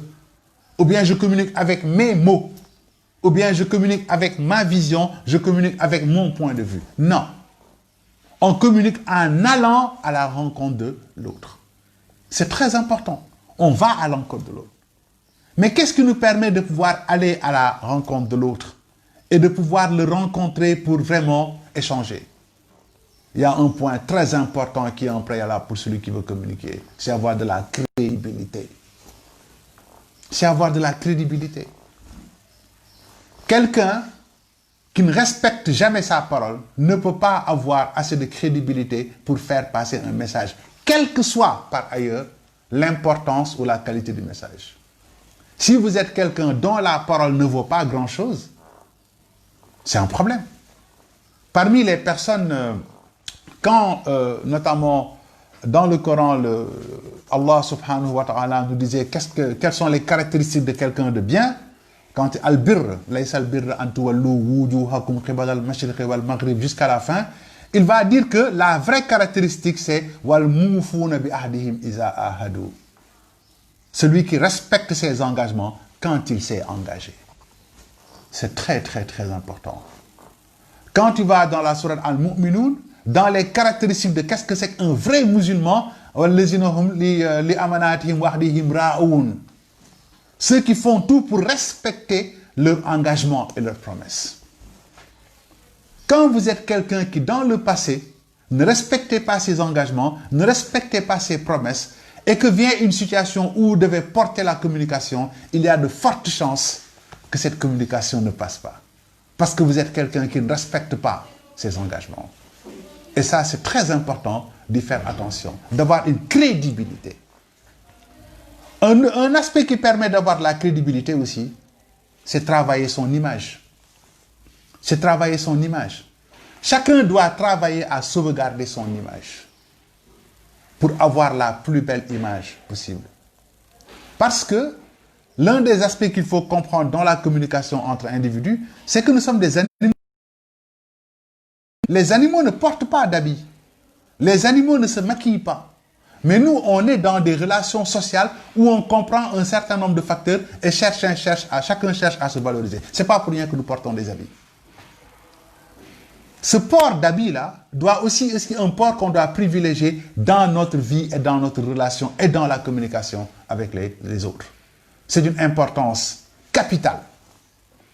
ou bien je communique avec mes mots, ou bien je communique avec ma vision, je communique avec mon point de vue. Non. On communique en allant à la rencontre de l'autre. C'est très important. On va à l'encontre de l'autre. Mais qu'est-ce qui nous permet de pouvoir aller à la rencontre de l'autre et de pouvoir le rencontrer pour vraiment échanger? il y a un point très important qui est en préalable pour celui qui veut communiquer. C'est avoir de la crédibilité. C'est avoir de la crédibilité. Quelqu'un qui ne respecte jamais sa parole ne peut pas avoir assez de crédibilité pour faire passer un message, quelle que soit par ailleurs l'importance ou la qualité du message. Si vous êtes quelqu'un dont la parole ne vaut pas grand-chose, c'est un problème. Parmi les personnes, quand notamment dans le Coran, Allah subhanahu wa ta'ala nous disait quelles sont les caractéristiques de quelqu'un de bien, quand al-birr, laysa al-birr an tuwallu wujuhakum qibala al-mashriqi wal-maghrib jusqu'à la fin, il va dire que la vraie caractéristique c'est wal mufuna bi ahdihim iza ahadu. Celui qui respecte ses engagements quand il s'est engagé. C'est très très très important. Quand tu vas dans la sourate Al-Mu'minun, dans les caractéristiques de qu'est-ce que c'est qu'un vrai musulman, ceux qui font tout pour respecter leur engagement et leurs promesses. Quand vous êtes quelqu'un qui, dans le passé, ne respectait pas ses engagements, ne respectait pas ses promesses, et que vient une situation où vous devez porter la communication, il y a de fortes chances que cette communication ne passe pas. Parce que vous êtes quelqu'un qui ne respecte pas ses engagements. Et ça, c'est très important d'y faire attention, d'avoir une crédibilité. Un aspect qui permet d'avoir de la crédibilité aussi, c'est travailler son image. C'est travailler son image. Chacun doit travailler à sauvegarder son image pour avoir la plus belle image possible. Parce que l'un des aspects qu'il faut comprendre dans la communication entre individus, c'est que nous sommes des animaux. Les animaux ne portent pas d'habits. Les animaux ne se maquillent pas. Mais nous, on est dans des relations sociales où on comprend un certain nombre de facteurs et chacun cherche à se valoriser. Ce n'est pas pour rien que nous portons des habits. Ce port d'habits-là doit aussi être un port qu'on doit privilégier dans notre vie et dans notre relation et dans la communication avec les autres. C'est d'une importance capitale,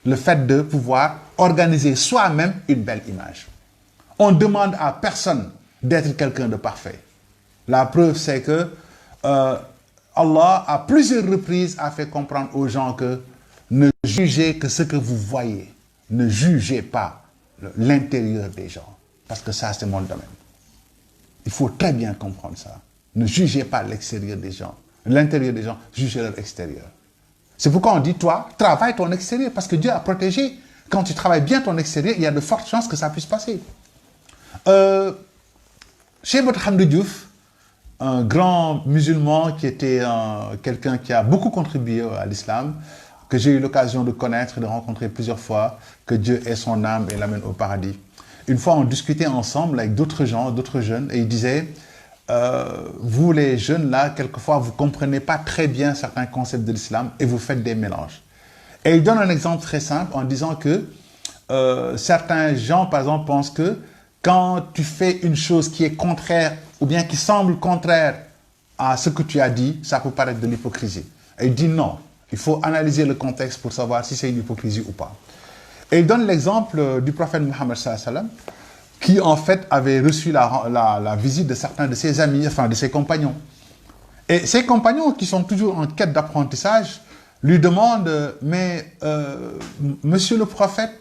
le fait de pouvoir organiser soi-même une belle image. On ne demande à personne d'être quelqu'un de parfait. La preuve, c'est que Allah, à plusieurs reprises, a fait comprendre aux gens que ne jugez que ce que vous voyez. Ne jugez pas l'intérieur des gens. Parce que ça, c'est mon domaine. Il faut très bien comprendre ça. Ne jugez pas l'extérieur des gens. L'intérieur des gens, jugez leur extérieur. C'est pourquoi on dit, toi, travaille ton extérieur. Parce que Dieu a protégé. Quand tu travailles bien ton extérieur, il y a de fortes chances que ça puisse passer. Chez votre Hamdou Diouf, un grand musulman qui était quelqu'un qui a beaucoup contribué à l'islam, que j'ai eu l'occasion de connaître, de rencontrer plusieurs fois, que Dieu ait son âme et l'amène au paradis. Une fois, on discutait ensemble avec d'autres gens, d'autres jeunes, et il disait, vous les jeunes là, quelquefois, vous ne comprenez pas très bien certains concepts de l'islam et vous faites des mélanges. Et il donne un exemple très simple en disant que certains gens, par exemple, pensent que quand tu fais une chose qui est contraire ou bien qui semble contraire à ce que tu as dit, ça peut paraître de l'hypocrisie. Et il dit non, il faut analyser le contexte pour savoir si c'est une hypocrisie ou pas. Et il donne l'exemple du prophète Mohammed sallallahu alayhi wa sallam, qui en fait avait reçu la visite de certains de ses amis, enfin de ses compagnons. Et ses compagnons, qui sont toujours en quête d'apprentissage, lui demandent, mais monsieur le prophète,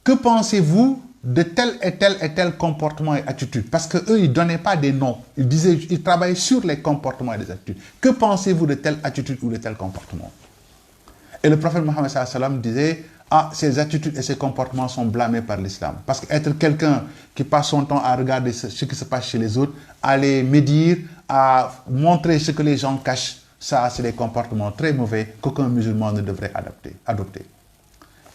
que pensez-vous de tel et tel et tel comportement et attitude? Parce qu'eux, ils ne donnaient pas des noms. Ils disaient, ils travaillaient sur les comportements et les attitudes. Que pensez-vous de telle attitude ou de tel comportement? Et le prophète Mohammed sallallahu alayhi wa sallam disait, ces attitudes et ces comportements sont blâmés par l'islam. Parce qu'être quelqu'un qui passe son temps à regarder ce qui se passe chez les autres, à les médire, à montrer ce que les gens cachent, ça, c'est des comportements très mauvais qu'aucun musulman ne devrait adopter.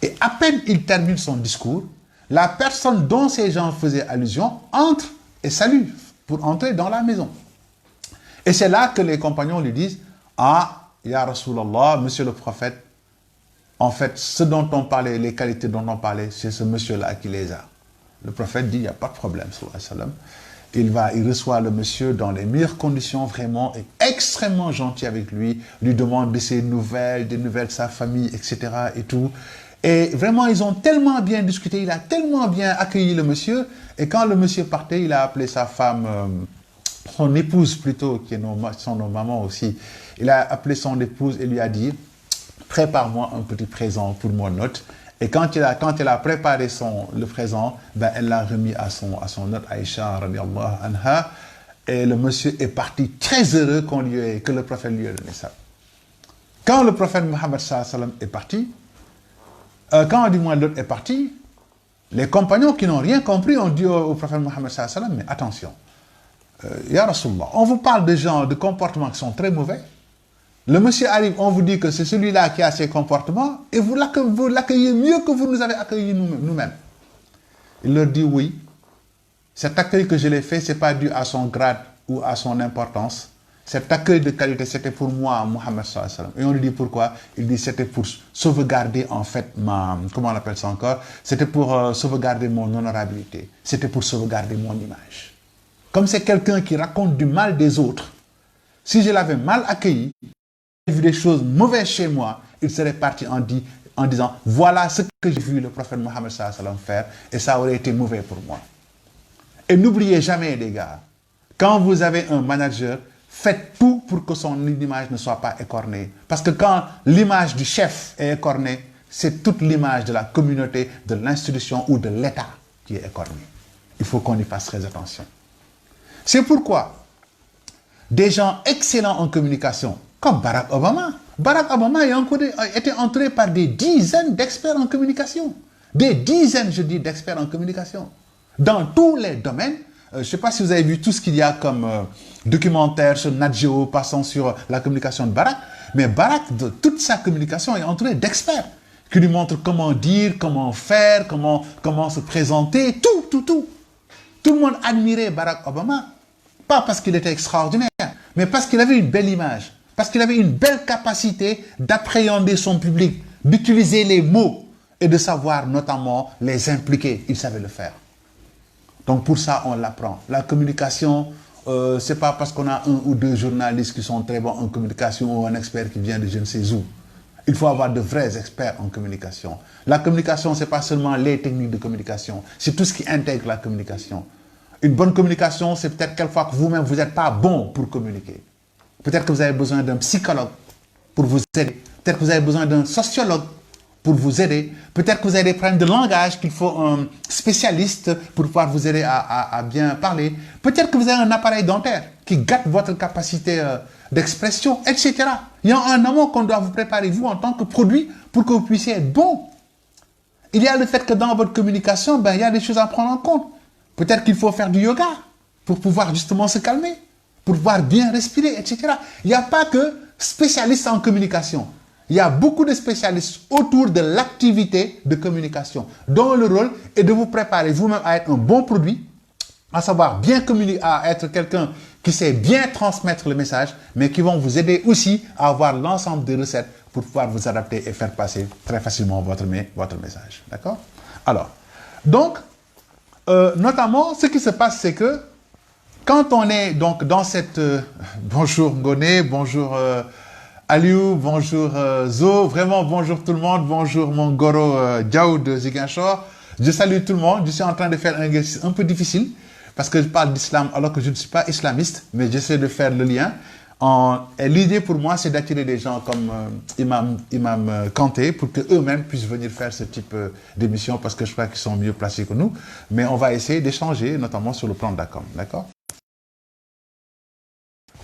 Et à peine il termine son discours, la personne dont ces gens faisaient allusion entre et salue pour entrer dans la maison. Et c'est là que les compagnons lui disent, Ya Rasulallah, monsieur le prophète, en fait, ce dont on parlait, les qualités dont on parlait, c'est ce monsieur-là qui les a. Le prophète dit, il n'y a pas de problème, sallallahu alayhi wa sallam. Il reçoit le monsieur dans les meilleures conditions, vraiment, et extrêmement gentil avec lui, lui demande de ses nouvelles, des nouvelles de sa famille, etc. et tout. Et vraiment, ils ont tellement bien discuté, il a tellement bien accueilli le monsieur. Et quand le monsieur partait, il a appelé sa femme, son épouse plutôt, qui est son maman aussi. Il a appelé son épouse et lui a dit, prépare-moi un petit présent pour mon hôte. Et quand elle a préparé le présent, ben, elle l'a remis à son hôte, Aïcha, radiallahu anha. Et le monsieur est parti très heureux que le prophète lui ait donné ça. Quand le prophète Mohammed sallallahu alayhi wa sallam est parti, quand du moins l'autre est parti, les compagnons qui n'ont rien compris ont dit au prophète Mohammed sallallahu alayhi wa sallam, mais attention, Ya Rasulullah, on vous parle de gens, de comportements qui sont très mauvais. Le monsieur arrive, on vous dit que c'est celui-là qui a ces comportements, et vous l'accueillez mieux que vous nous avez accueillis nous-mêmes. Il leur dit oui. Cet accueil que je l'ai fait, ce n'est pas dû à son grade ou à son importance. Cet accueil de qualité, c'était pour moi, Mohammed sallallahu alayhi wa sallam. Et on lui dit pourquoi? Il dit c'était pour sauvegarder en fait comment on appelle ça encore? C'était pour sauvegarder mon honorabilité. C'était pour sauvegarder mon image. Comme c'est quelqu'un qui raconte du mal des autres, si je l'avais mal accueilli, vu des choses mauvaises chez moi, il serait parti en disant voilà ce que j'ai vu le prophète Mohammed sallallahu alayhi wa sallam faire et ça aurait été mauvais pour moi. Et n'oubliez jamais les gars, quand vous avez un manager, faites tout pour que son image ne soit pas écornée. Parce que quand l'image du chef est écornée, c'est toute l'image de la communauté, de l'institution ou de l'État qui est écornée. Il faut qu'on y fasse très attention. C'est pourquoi des gens excellents en communication, comme Barack Obama a été entouré par des dizaines d'experts en communication. Des dizaines, je dis, d'experts en communication. Dans tous les domaines. Je ne sais pas si vous avez vu tout ce qu'il y a comme documentaire sur Nat Geo, passant sur la communication de Barack. Mais Barack, toute sa communication est entourée d'experts qui lui montrent comment dire, comment faire, comment se présenter, tout. Tout le monde admirait Barack Obama. Pas parce qu'il était extraordinaire, mais parce qu'il avait une belle image. Parce qu'il avait une belle capacité d'appréhender son public, d'utiliser les mots et de savoir notamment les impliquer. Il savait le faire. Donc pour ça, on l'apprend. La communication, c'est pas parce qu'on a un ou deux journalistes qui sont très bons en communication ou un expert qui vient de je ne sais où. Il faut avoir de vrais experts en communication. La communication, c'est pas seulement les techniques de communication, c'est tout ce qui intègre la communication. Une bonne communication, c'est peut-être quelquefois que vous-même, vous n'êtes pas bon pour communiquer. Peut-être que vous avez besoin d'un psychologue pour vous aider. Peut-être que vous avez besoin d'un sociologue pour vous aider. Peut-être que vous avez des problèmes de langage qu'il faut un spécialiste pour pouvoir vous aider à bien parler. Peut-être que vous avez un appareil dentaire qui gâte votre capacité d'expression, etc. Il y a un amont qu'on doit vous préparer, vous, en tant que produit, pour que vous puissiez être bon. Il y a le fait que dans votre communication, il y a des choses à prendre en compte. Peut-être qu'il faut faire du yoga pour pouvoir justement se calmer, pour pouvoir bien respirer, etc. Il n'y a pas que spécialistes en communication. Il y a beaucoup de spécialistes autour de l'activité de communication, dont le rôle est de vous préparer vous-même à être un bon produit, à savoir bien communiquer, à être quelqu'un qui sait bien transmettre le message, mais qui vont vous aider aussi à avoir l'ensemble des recettes pour pouvoir vous adapter et faire passer très facilement votre message. D'accord? Alors, donc, notamment, ce qui se passe, c'est que quand on est donc dans cette... bonjour Ngoné, bonjour Aliou, bonjour Zo, vraiment bonjour tout le monde, bonjour mon Goro Diaw de Ziguinchor. Je salue tout le monde, je suis en train de faire un exercice un peu difficile parce que je parle d'islam alors que je ne suis pas islamiste, mais j'essaie de faire le lien. Et l'idée pour moi, c'est d'attirer des gens comme Imam Kanté pour qu'eux-mêmes puissent venir faire ce type d'émission parce que je crois qu'ils sont mieux placés que nous. Mais on va essayer d'échanger, notamment sur le plan de la com. D'accord?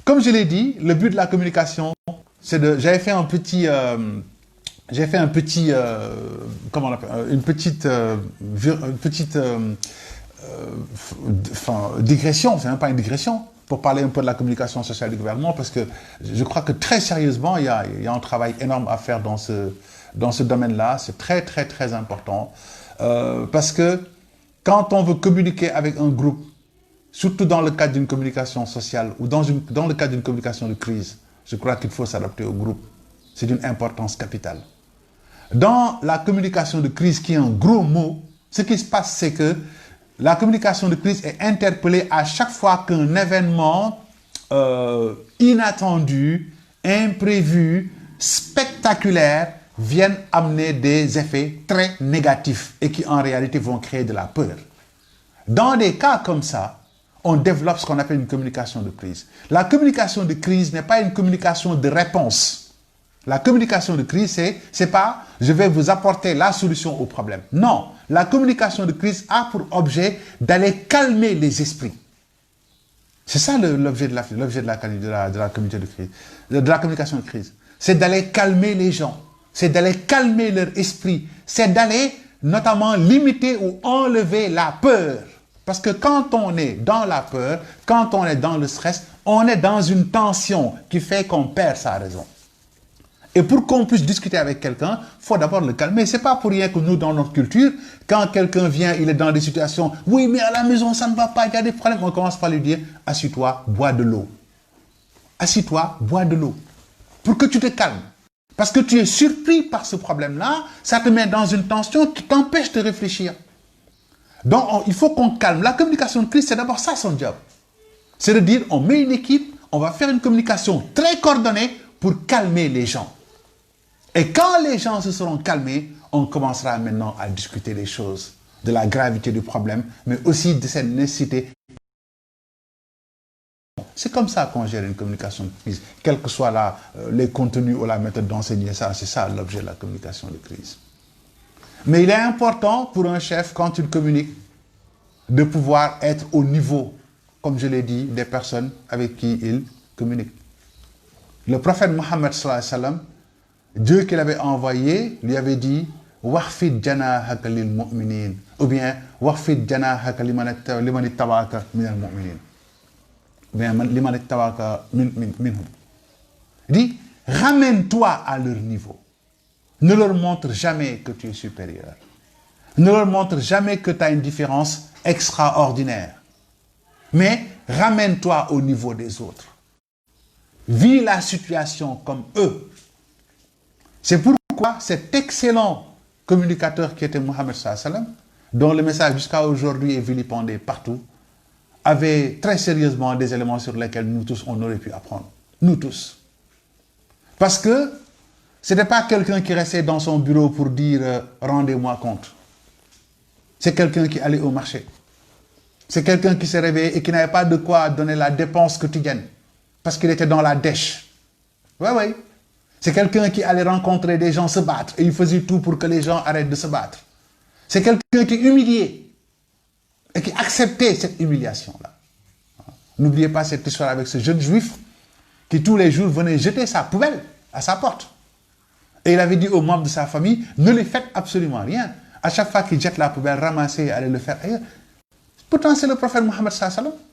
Comme je l'ai dit, le but de la communication, c'est de... J'avais fait un petit... comment on appelle, une petite digression, c'est même pas une digression, pour parler un peu de la communication sociale du gouvernement, parce que je crois que très sérieusement, il y a un travail énorme à faire dans ce domaine-là. C'est très, très, très important. Parce que quand on veut communiquer avec un groupe, surtout dans le cadre d'une communication sociale ou dans le cadre d'une communication de crise, je crois qu'il faut s'adapter au groupe. C'est d'une importance capitale. Dans la communication de crise, qui est un gros mot, ce qui se passe, c'est que la communication de crise est interpellée à chaque fois qu'un événement inattendu, imprévu, spectaculaire viennent amener des effets très négatifs et qui en réalité vont créer de la peur. Dans des cas comme ça, on développe ce qu'on appelle une communication de crise. La communication de crise n'est pas une communication de réponse. La communication de crise, c'est pas « je vais vous apporter la solution au problème ». Non, la communication de crise a pour objet d'aller calmer les esprits. C'est ça l'objet de la communauté de crise, de la communication de crise. C'est d'aller calmer les gens, c'est d'aller calmer leur esprit, c'est d'aller notamment limiter ou enlever la peur. Parce que quand on est dans la peur, quand on est dans le stress, on est dans une tension qui fait qu'on perd sa raison. Et pour qu'on puisse discuter avec quelqu'un, il faut d'abord le calmer. C'est pas pour rien que nous, dans notre culture, quand quelqu'un vient, il est dans des situations, oui, mais à la maison, ça ne va pas, il y a des problèmes, on commence par lui dire, assis-toi, bois de l'eau. Assis-toi, bois de l'eau. Pour que tu te calmes. Parce que tu es surpris par ce problème-là, ça te met dans une tension qui t'empêche de réfléchir. Donc, il faut qu'on calme. La communication de crise, c'est d'abord ça son job. C'est de dire, on met une équipe, on va faire une communication très coordonnée pour calmer les gens. Et quand les gens se seront calmés, on commencera maintenant à discuter des choses, de la gravité du problème, mais aussi de cette nécessité. C'est comme ça qu'on gère une communication de crise, quels que soient les contenus ou la méthode d'enseigner ça, c'est ça l'objet de la communication de crise. Mais il est important pour un chef, quand il communique, de pouvoir être au niveau, comme je l'ai dit, des personnes avec qui il communique. Le prophète Mohammed sallallahu alayhi wa sallam, Dieu qu'il avait envoyé, lui avait dit « Wahfid janahaka lil mu'minin » ou bien « Wahfid janahaka liman ittaba'aka minal mu'minin » ou bien « liman ittaba'aka minhum » dit « Ramène-toi à leur niveau. Ne leur montre jamais que tu es supérieur. Ne leur montre jamais que tu as une différence extraordinaire. Mais ramène-toi au niveau des autres. Vis la situation comme eux. » C'est pourquoi cet excellent communicateur qui était Mohammed sallallahu alayhi wa sallam, dont le message jusqu'à aujourd'hui est vilipendé partout, avait très sérieusement des éléments sur lesquels nous tous, on aurait pu apprendre. Nous tous. Parce que ce n'était pas quelqu'un qui restait dans son bureau pour dire « rendez-moi compte ». C'est quelqu'un qui allait au marché. C'est quelqu'un qui s'est réveillé et qui n'avait pas de quoi donner la dépense quotidienne. Parce qu'il était dans la dèche. Oui, oui. C'est quelqu'un qui allait rencontrer des gens se battre et il faisait tout pour que les gens arrêtent de se battre. C'est quelqu'un qui humiliait et qui acceptait cette humiliation-là. N'oubliez pas cette histoire avec ce jeune juif qui tous les jours venait jeter sa poubelle à sa porte. Et il avait dit aux membres de sa famille, ne lui faites absolument rien. À chaque fois qu'il jette la poubelle, ramassez et allez le faire ailleurs. Pourtant, c'est le prophète Mohammed sallallahu alayhi wa sallam.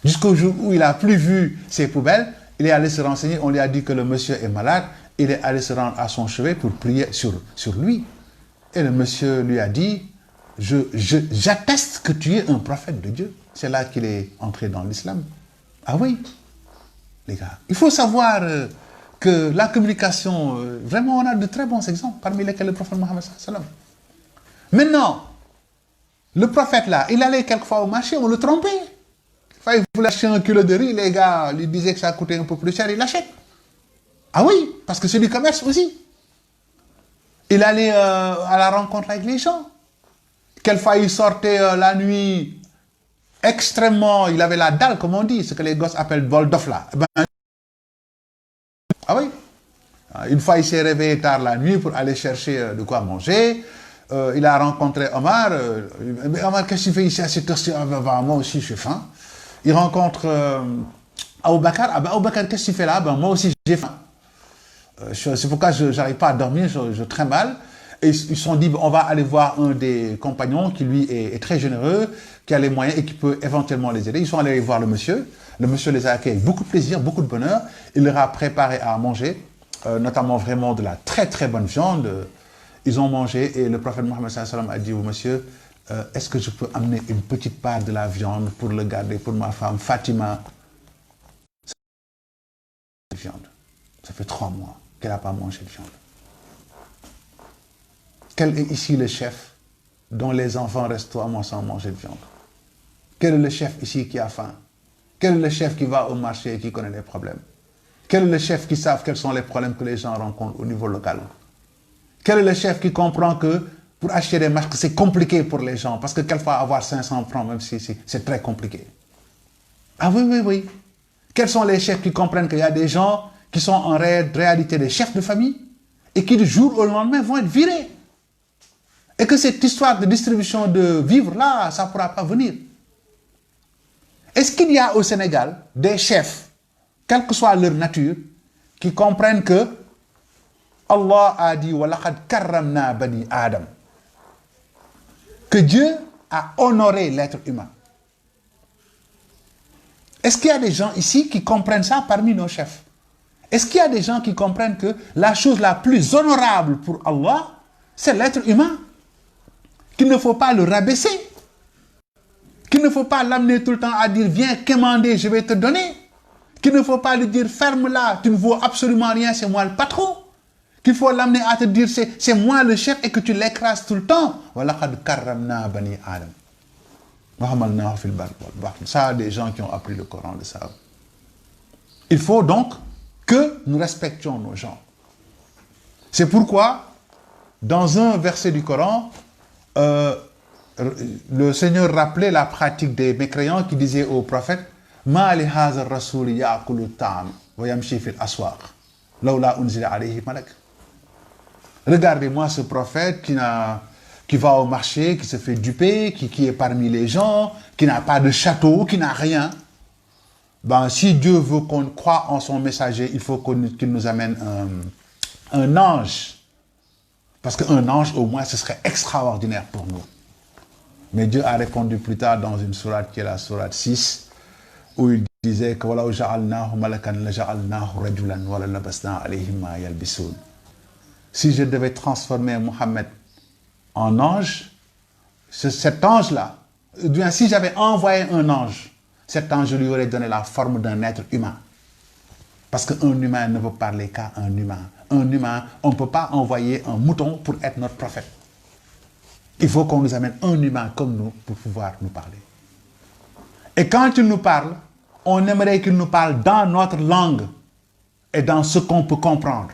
Jusqu'au jour où il n'a plus vu ses poubelles, il est allé se renseigner, on lui a dit que le monsieur est malade, il est allé se rendre à son chevet pour prier sur lui. Et le monsieur lui a dit, j'atteste que tu es un prophète de Dieu. C'est là qu'il est entré dans l'islam. Ah oui, les gars, il faut savoir que la communication, vraiment on a de très bons exemples, parmi lesquels le prophète Mohammed sallallahu alayhi wa sallam. Maintenant, le prophète là, il allait quelquefois au marché, on le trompait. Il voulait acheter un kilo de riz, les gars lui disaient que ça coûtait un peu plus cher, il l'achète. Ah oui, parce que c'est du commerce aussi. Il allait à la rencontre avec les gens. Quelquefois, il sortait la nuit extrêmement, il avait la dalle, comme on dit, ce que les gosses appellent bol d'off là. Ah oui. Une fois, il s'est réveillé tard la nuit pour aller chercher de quoi manger. Il a rencontré Omar. Omar, qu'est-ce que tu fais ici à cette heure-ci? Moi aussi, j'ai faim. Il rencontre Abou Bakar. Ah ben, Abou Bakar, qu'est-ce que tu fais là? Ben, moi aussi, j'ai faim. C'est pourquoi je n'arrive pas à dormir, je traîne mal. Et ils se sont dit, on va aller voir un des compagnons qui, lui, est très généreux, qui a les moyens et qui peut éventuellement les aider. Ils sont allés voir le monsieur. Le monsieur les a accueillis avec beaucoup de plaisir, beaucoup de bonheur. Il leur a préparé à manger, notamment vraiment de la très très bonne viande. Ils ont mangé et le prophète Mohammed sallallahu alayhi wa sallam a dit au monsieur, est-ce que je peux amener une petite part de la viande pour le garder pour ma femme Fatima? Viande. Ça fait 3 mois qu'elle n'a pas mangé de viande. Quel est ici le chef dont les enfants restent 3 mois sans manger de viande? Quel est le chef ici qui a faim? Quel est le chef qui va au marché et qui connaît les problèmes? Quel est le chef qui savent quels sont les problèmes que les gens rencontrent au niveau local? Quel est le chef qui comprend que pour acheter des masques, c'est compliqué pour les gens, parce que quelquefois avoir 500 francs, même si c'est très compliqué. Ah oui, oui, oui. Quels sont les chefs qui comprennent qu'il y a des gens qui sont en réalité des chefs de famille et qui du jour au lendemain vont être virés? Et que cette histoire de distribution de vivres là, ça ne pourra pas venir. Est-ce qu'il y a au Sénégal des chefs, quelle que soit leur nature, qui comprennent que Allah a dit وَلَقَدْ كَرَّمْنَا بَنِي Adam, que Dieu a honoré l'être humain? Est-ce qu'il y a des gens ici qui comprennent ça parmi nos chefs? Est-ce qu'il y a des gens qui comprennent que la chose la plus honorable pour Allah, c'est l'être humain? Qu'il ne faut pas le rabaisser, qu'il ne faut pas l'amener tout le temps à dire viens quémander, je vais te donner, qu'il ne faut pas lui dire ferme là, tu ne vaux absolument rien, c'est moi le patron, qu'il faut l'amener à te dire c'est moi le chef et que tu l'écrases tout le temps. وَلَقَدْ كَرَّمْنَا بَنِي آدَمَ وَحَمَلْنَاهُمْ فِي الْبَرِّ وَالْبَحْرِ. Ça, des gens qui ont appris le Coran le savent. Il faut donc que nous respections nos gens. C'est pourquoi, dans un verset du Coran, le Seigneur rappelait la pratique des mécréants qui disaient au prophète Ma li haza ar-rasul ya'kulu at-ta'am wa yamshi fi al-aswaq lawla unzila alayhi malak. Regardez-moi ce prophète qui va au marché, qui se fait duper, qui est parmi les gens, qui n'a pas de château, qui n'a rien. Ben, si Dieu veut qu'on croie en son messager, il faut qu'il nous amène un ange. Parce qu'un ange, au moins, ce serait extraordinaire pour nous. Mais Dieu a répondu plus tard dans une sourate qui est la sourate 6, où il disait que si je devais transformer Mohammed en ange, cet ange-là, bien si j'avais envoyé un ange, cet ange lui aurait donné la forme d'un être humain. Parce qu'un humain ne veut parler qu'à un humain. Un humain, on ne peut pas envoyer un mouton pour être notre prophète. Il faut qu'on nous amène un humain comme nous pour pouvoir nous parler. Et quand il nous parle, on aimerait qu'il nous parle dans notre langue et dans ce qu'on peut comprendre.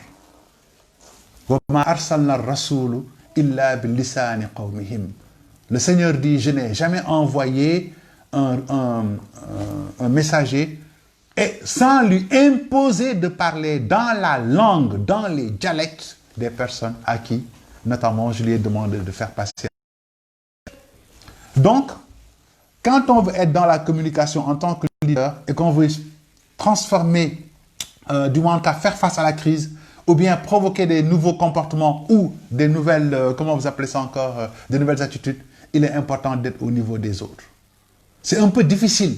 Le Seigneur dit, je n'ai jamais envoyé un messager et sans lui imposer de parler dans la langue, dans les dialectes des personnes à qui, notamment, je lui ai demandé de faire passer. Donc, quand on veut être dans la communication en tant que leader et qu'on veut transformer, du moins qu'à faire face à la crise, ou bien provoquer des nouveaux comportements ou des nouvelles, comment vous appelez ça encore, des nouvelles attitudes, il est important d'être au niveau des autres. C'est un peu difficile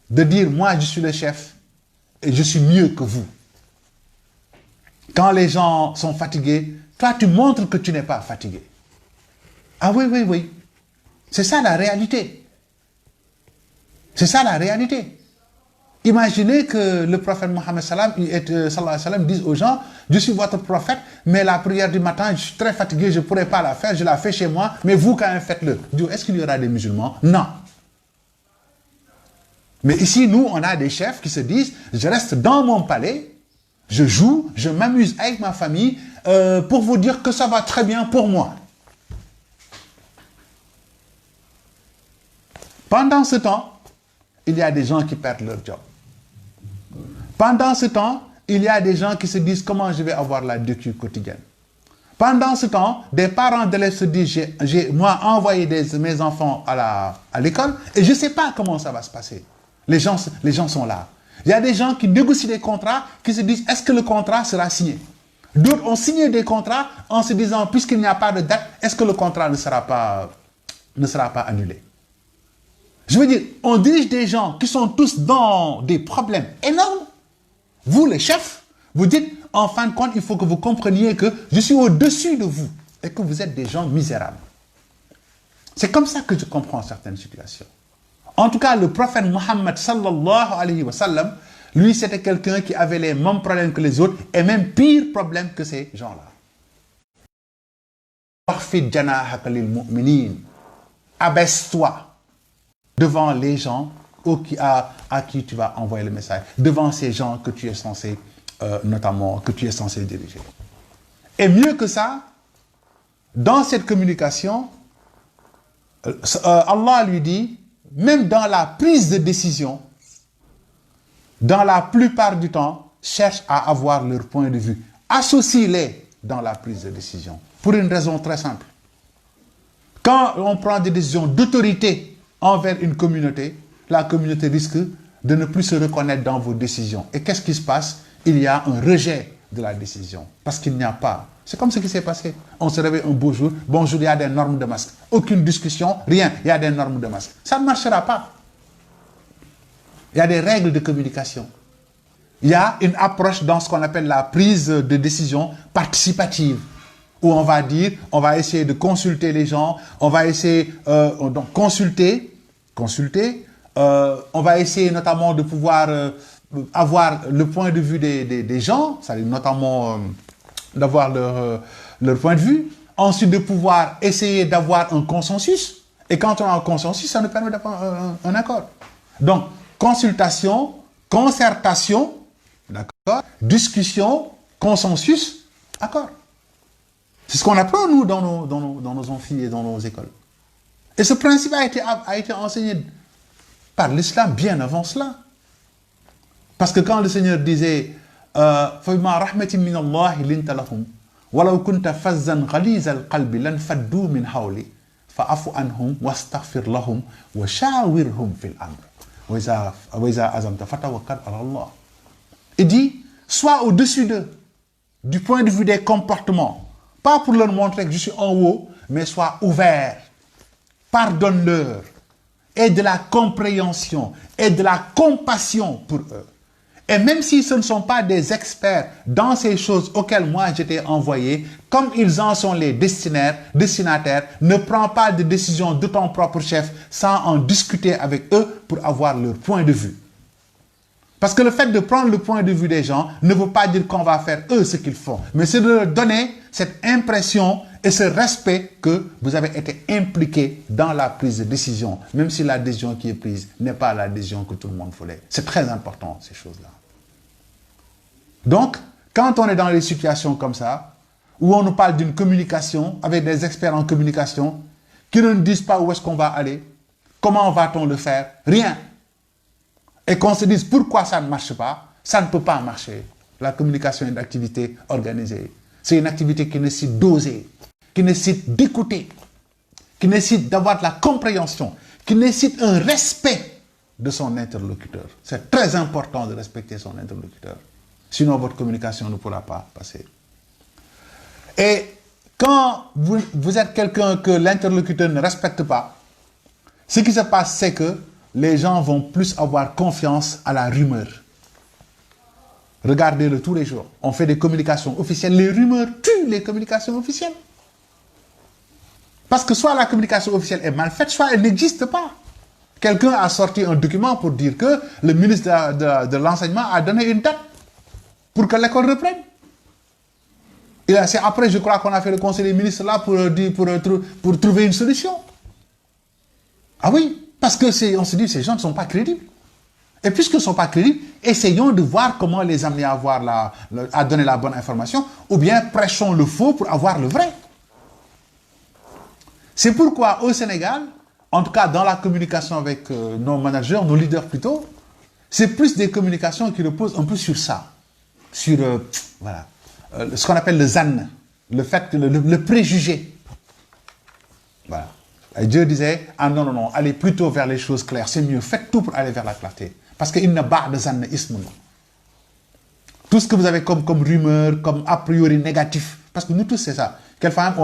de dire, moi je suis le chef et je suis mieux que vous. Quand les gens sont fatigués, toi tu montres que tu n'es pas fatigué. Ah oui, oui, oui. C'est ça la réalité. C'est ça la réalité. Imaginez que le prophète Mohammed sallallahu alayhi wa sallam dise aux gens, je suis votre prophète, mais la prière du matin, je suis très fatigué, je ne pourrais pas la faire, je la fais chez moi, mais vous quand même faites-le. Est-ce qu'il y aura des musulmans? Non. Mais ici, nous, on a des chefs qui se disent, je reste dans mon palais, je joue, je m'amuse avec ma famille, pour vous dire que ça va très bien pour moi. Pendant ce temps, il y a des gens qui perdent leur job. Pendant ce temps, il y a des gens qui se disent comment je vais avoir la DQ quotidienne. Pendant ce temps, des parents d'élèves se disent j'ai moi envoyé mes enfants à l'école et je ne sais pas comment ça va se passer. Les gens sont là. Il y a des gens qui négocient des contrats qui se disent est-ce que le contrat sera signé? D'autres ont signé des contrats en se disant puisqu'il n'y a pas de date, est-ce que le contrat ne sera pas annulé? Je veux dire, on dirige des gens qui sont tous dans des problèmes énormes. Vous, les chefs, vous dites, en fin de compte, il faut que vous compreniez que je suis au-dessus de vous et que vous êtes des gens misérables. C'est comme ça que je comprends certaines situations. En tout cas, le prophète Mohammed sallallahu alayhi wa sallam, lui, c'était quelqu'un qui avait les mêmes problèmes que les autres et même pire problème que ces gens-là. Abaisse-toi devant les gens à qui tu vas envoyer le message, devant ces gens que tu es censé, notamment, que tu es censé diriger. Et mieux que ça, dans cette communication, Allah lui dit, même dans la prise de décision, dans la plupart du temps, cherche à avoir leur point de vue. Associe-les dans la prise de décision. Pour une raison très simple. Quand on prend des décisions d'autorité envers une communauté, la communauté risque de ne plus se reconnaître dans vos décisions. Et qu'est-ce qui se passe? Il y a un rejet de la décision. Parce qu'il n'y a pas. C'est comme ce qui s'est passé. On se réveille un beau jour. Bonjour, il y a des normes de masque. Aucune discussion, rien. Il y a des normes de masque. Ça ne marchera pas. Il y a des règles de communication. Il y a une approche dans ce qu'on appelle la prise de décision participative. Où on va dire, on va essayer de consulter les gens. On va essayer donc consulter. On va essayer notamment de pouvoir avoir le point de vue des gens. C'est-à-dire notamment d'avoir leur point de vue. Ensuite, de pouvoir essayer d'avoir un consensus. Et quand on a un consensus, ça nous permet d'avoir un accord. Donc, consultation, concertation, d'accord, discussion, consensus, accord. C'est ce qu'on apprend, nous, dans nos amphis et dans nos écoles. Et ce principe a été enseigné par l'islam bien avant cela. Parce que quand le Seigneur disait فَبِمَا رَحْمَةٍ مِّنَ اللَّهِ لِنْتَ لَهُمْ وَلَوْ كُنْتَ فَزًّا غَلِيظَ الْقَلْبِ لَانْفَضُّوا مِنْ حَوْلِكَ فَاعْفُ عَنْهُمْ وَاسْتَغْفِرْ لَهُمْ وَشَاوِرْهُمْ فِي الْأَمْرِ وَإِذَا عَزَمْتَ فَتَوَكَّلْ عَلَى اللَّهِ. Il dit, sois au-dessus d'eux, du point de vue des comportements. Pas pour leur montrer que je suis en haut, mais sois ouvert. Pardonne-leur. Et de la compréhension et de la compassion pour eux. Et même si ce ne sont pas des experts dans ces choses auxquelles moi j'étais envoyé, comme ils en sont les destinataires, ne prends pas de décision de ton propre chef sans en discuter avec eux pour avoir leur point de vue. Parce que le fait de prendre le point de vue des gens ne veut pas dire qu'on va faire eux ce qu'ils font, mais c'est de leur donner cette impression et ce respect que vous avez été impliqué dans la prise de décision, même si la décision qui est prise n'est pas la décision que tout le monde voulait. C'est très important, ces choses-là. Donc, quand on est dans des situations comme ça, où on nous parle d'une communication avec des experts en communication qui ne nous disent pas où est-ce qu'on va aller, comment va-t-on le faire, rien. Et qu'on se dise pourquoi ça ne marche pas, ça ne peut pas marcher. La communication est une activité organisée. C'est une activité qui nécessite d'oser, qui nécessite d'écouter, qui nécessite d'avoir de la compréhension, qui nécessite un respect de son interlocuteur. C'est très important de respecter son interlocuteur. Sinon, votre communication ne pourra pas passer. Et quand vous êtes quelqu'un que l'interlocuteur ne respecte pas, ce qui se passe, c'est que les gens vont plus avoir confiance à la rumeur. Regardez-le tous les jours. On fait des communications officielles. Les rumeurs tuent les communications officielles. Parce que soit la communication officielle est mal faite, soit elle n'existe pas. Quelqu'un a sorti un document pour dire que le ministre de l'enseignement a donné une date pour que l'école reprenne. Et c'est après, je crois qu'on a fait le conseil des ministres là pour trouver une solution. Ah oui, parce que on se dit ces gens ne sont pas crédibles. Et puisqu'ils ne sont pas crédibles, essayons de voir comment les amener à donner la bonne information, ou bien prêchons le faux pour avoir le vrai. C'est pourquoi au Sénégal, en tout cas dans la communication avec nos managers, nos leaders plutôt, c'est plus des communications qui reposent un peu sur ça. Sur voilà, ce qu'on appelle le zan, le fait que le préjugé. Voilà. Et Dieu disait, ah non, non, non, allez plutôt vers les choses claires, c'est mieux, faites tout pour aller vers la clarté. Parce qu'il n'a pas de zan ismun. Tout ce que vous avez comme rumeur, comme a priori négatif, parce que nous tous c'est ça. Quelquefois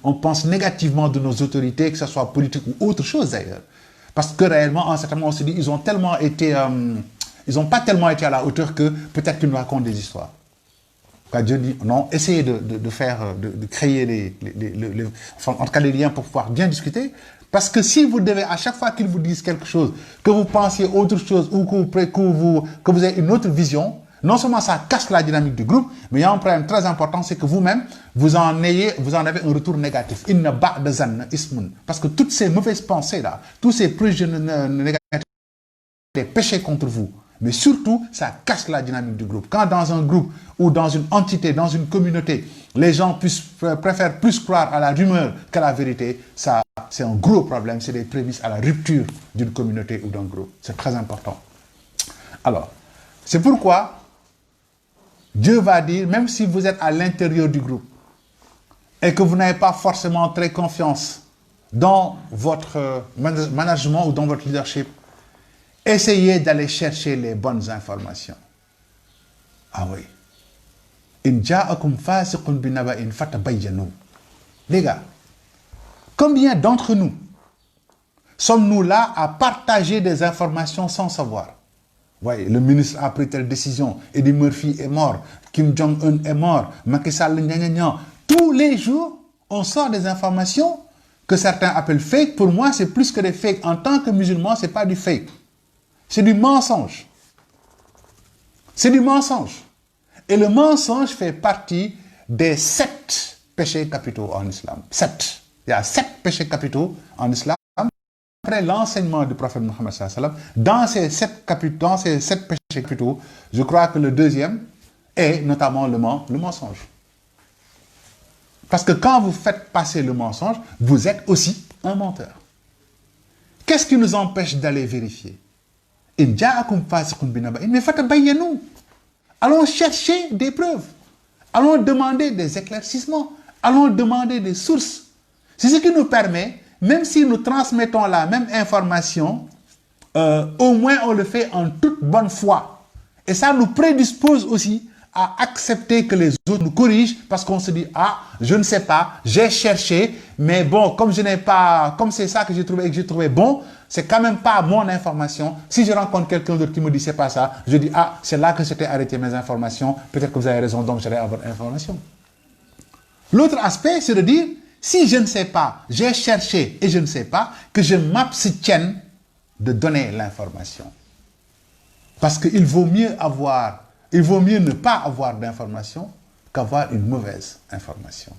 on pense négativement de nos autorités, que ce soit politique ou autre chose d'ailleurs. Parce que réellement, en un certain moment, on se dit, ils ont tellement été, ils n'ont pas tellement été à la hauteur que peut-être qu'ils nous racontent des histoires. Quand Dieu dit, non, essayez de créer en tout cas les liens pour pouvoir bien discuter. Parce que si vous devez, à chaque fois qu'ils vous disent quelque chose, que vous pensiez autre chose ou que vous avez une autre vision, non seulement ça casse la dynamique du groupe, mais il y a un problème très important, c'est que vous-même, vous en avez un retour négatif. Inna ba'da zanna ismun. Parce que toutes ces mauvaises pensées-là, tous ces préjugés négatifs, des péchés contre vous. Mais surtout, ça casse la dynamique du groupe. Quand dans un groupe ou dans une entité, dans une communauté, les gens préfèrent plus croire à la rumeur qu'à la vérité, ça, c'est un gros problème. C'est des prémices à la rupture d'une communauté ou d'un groupe. C'est très important. Alors, c'est pourquoi Dieu va dire, même si vous êtes à l'intérieur du groupe et que vous n'avez pas forcément très confiance dans votre management ou dans votre leadership, essayez d'aller chercher les bonnes informations. Ah oui. In ja'akum fasiqun binaba'in fatabayyanu. Les gars, combien d'entre nous sommes-nous là à partager des informations sans savoir? Oui, le ministre a pris telle décision, Eddie Murphy est mort, Kim Jong-un est mort, Macky Sall, tous les jours, on sort des informations que certains appellent fake. Pour moi, c'est plus que des fakes. En tant que musulman, ce n'est pas du fake. C'est du mensonge. C'est du mensonge. Et le mensonge fait partie des 7 péchés capitaux en islam. 7. Il y a 7 péchés capitaux en islam. Après l'enseignement du prophète Mohammed sallallahu alayhi wa sallam, dans ces 7 péchés capitaux, je crois que le deuxième est notamment le mensonge. Parce que quand vous faites passer le mensonge, vous êtes aussi un menteur. Qu'est-ce qui nous empêche d'aller vérifier? Mais fatabayyanu. Allons chercher des preuves. Allons demander des éclaircissements. Allons demander des sources. C'est ce qui nous permet, même si nous transmettons la même information, au moins on le fait en toute bonne foi. Et ça nous prédispose aussi à accepter que les autres nous corrigent parce qu'on se dit, ah, je ne sais pas, j'ai cherché, mais bon, comme c'est ça que j'ai trouvé et que j'ai trouvé bon, c'est quand même pas mon information. Si je rencontre quelqu'un d'autre qui me dit c'est pas ça, je dis, ah, c'est là que j'étais arrêté mes informations, peut-être que vous avez raison, donc j'allais avoir information. L'autre aspect, c'est de dire, si je ne sais pas, j'ai cherché et je ne sais pas, que je m'abstienne de donner l'information. Parce qu'il vaut mieux ne pas avoir d'information qu'avoir une mauvaise information.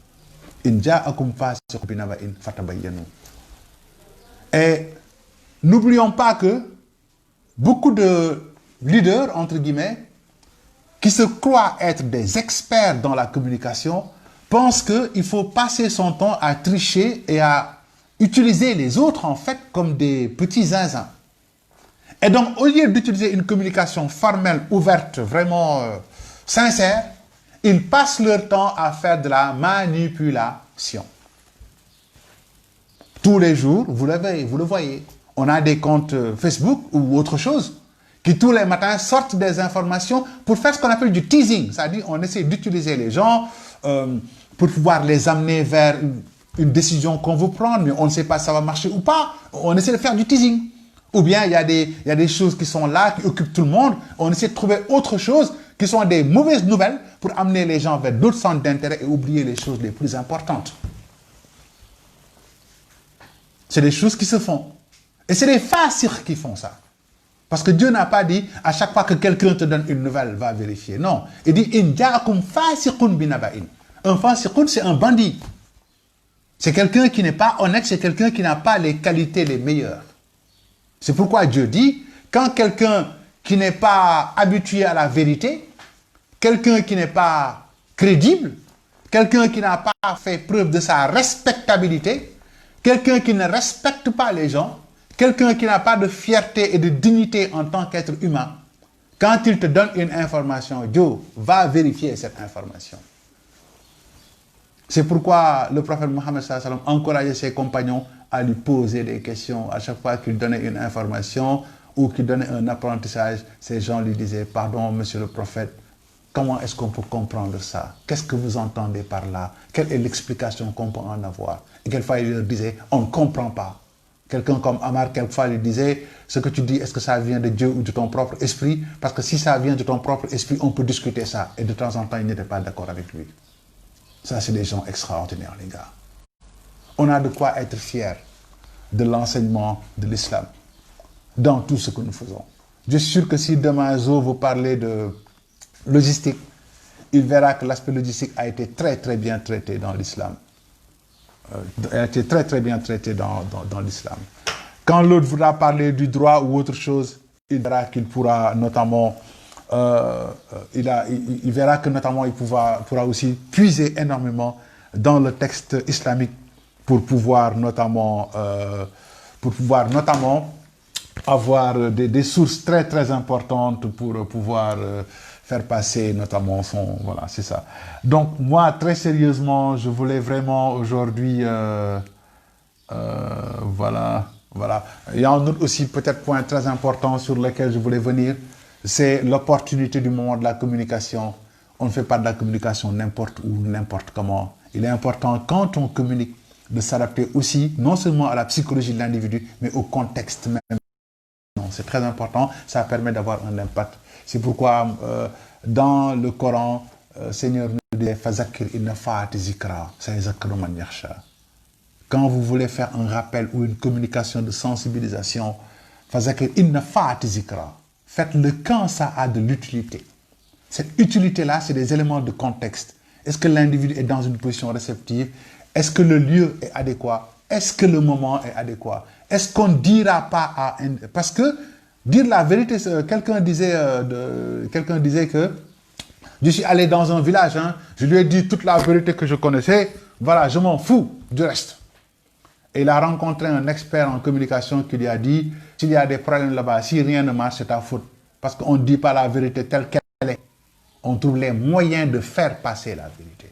Et n'oublions pas que beaucoup de leaders, entre guillemets, qui se croient être des experts dans la communication, pensent qu'il faut passer son temps à tricher et à utiliser les autres, en fait, comme des petits zinzins. Et donc, au lieu d'utiliser une communication formelle, ouverte, vraiment sincère, ils passent leur temps à faire de la manipulation. Tous les jours, vous le voyez. On a des comptes Facebook ou autre chose qui tous les matins sortent des informations pour faire ce qu'on appelle du teasing. C'est-à-dire on essaie d'utiliser les gens pour pouvoir les amener vers une décision qu'on veut prendre, mais on ne sait pas si ça va marcher ou pas. On essaie de faire du teasing. Ou bien il y a des choses qui sont là, qui occupent tout le monde. On essaie de trouver autre chose qui sont des mauvaises nouvelles pour amener les gens vers d'autres centres d'intérêt et oublier les choses les plus importantes. C'est des choses qui se font. Et c'est les fasiqs qui font ça. Parce que Dieu n'a pas dit, à chaque fois que quelqu'un te donne une nouvelle, va vérifier. Non. Il dit, in ja'akum fasiqun binaba'in. Un fasiqun, c'est un bandit. C'est quelqu'un qui n'est pas honnête, c'est quelqu'un qui n'a pas les qualités les meilleures. C'est pourquoi Dieu dit, quand quelqu'un qui n'est pas habitué à la vérité, quelqu'un qui n'est pas crédible, quelqu'un qui n'a pas fait preuve de sa respectabilité, quelqu'un qui ne respecte pas les gens, quelqu'un qui n'a pas de fierté et de dignité en tant qu'être humain, quand il te donne une information, Dieu va vérifier cette information. C'est pourquoi le prophète Mohammed sallallahu alayhi wa sallam encourageait ses compagnons à lui poser des questions. À chaque fois qu'il donnait une information ou qu'il donnait un apprentissage, ces gens lui disaient, pardon, monsieur le prophète, comment est-ce qu'on peut comprendre ça? Qu'est-ce que vous entendez par là? Quelle est l'explication qu'on peut en avoir? Et quelquefois, il leur disait, on ne comprend pas. Quelqu'un comme Amar, quelquefois, lui disait, ce que tu dis, est-ce que ça vient de Dieu ou de ton propre esprit? Parce que si ça vient de ton propre esprit, on peut discuter ça. Et de temps en temps, il n'était pas d'accord avec lui. Ça, c'est des gens extraordinaires, les gars. On a de quoi être fiers de l'enseignement de l'islam dans tout ce que nous faisons. Je suis sûr que si demain Zo vous parlez de logistique, il verra que l'aspect logistique a été très très bien traité dans l'islam. A été très très bien traité dans l'islam. Quand l'autre voudra parler du droit ou autre chose, il verra qu'il pourra notamment, il verra que notamment il pourra aussi puiser énormément dans le texte islamique pour pouvoir notamment avoir des sources très très importantes pour pouvoir faire passer notamment son... Voilà, c'est ça. Donc moi, très sérieusement, je voulais vraiment aujourd'hui... voilà. Il y a un autre aussi peut-être point très important sur lequel je voulais venir, c'est l'opportunité du moment de la communication. On ne fait pas de la communication n'importe où, n'importe comment. Il est important, quand on communique, de s'adapter aussi, non seulement à la psychologie de l'individu, mais au contexte même. C'est très important, ça permet d'avoir un impact. C'est pourquoi dans le Coran, Seigneur nous dit « Fazakir inna fa'ati zikra, sayazakkaru man yakhsha » Quand vous voulez faire un rappel ou une communication de sensibilisation, Fazakir inna fa'ati zikra, faites-le quand ça a de l'utilité. Cette utilité-là, c'est des éléments de contexte. Est-ce que l'individu est dans une position réceptive? Est-ce que le lieu est adéquat? Est-ce que le moment est adéquat? Est-ce qu'on ne dira pas à... Parce que dire la vérité, quelqu'un disait que je suis allé dans un village, hein, je lui ai dit toute la vérité que je connaissais, voilà, je m'en fous du reste. Et il a rencontré un expert en communication qui lui a dit, s'il y a des problèmes là-bas, si rien ne marche, c'est ta faute. Parce qu'on ne dit pas la vérité telle qu'elle est. On trouve les moyens de faire passer la vérité.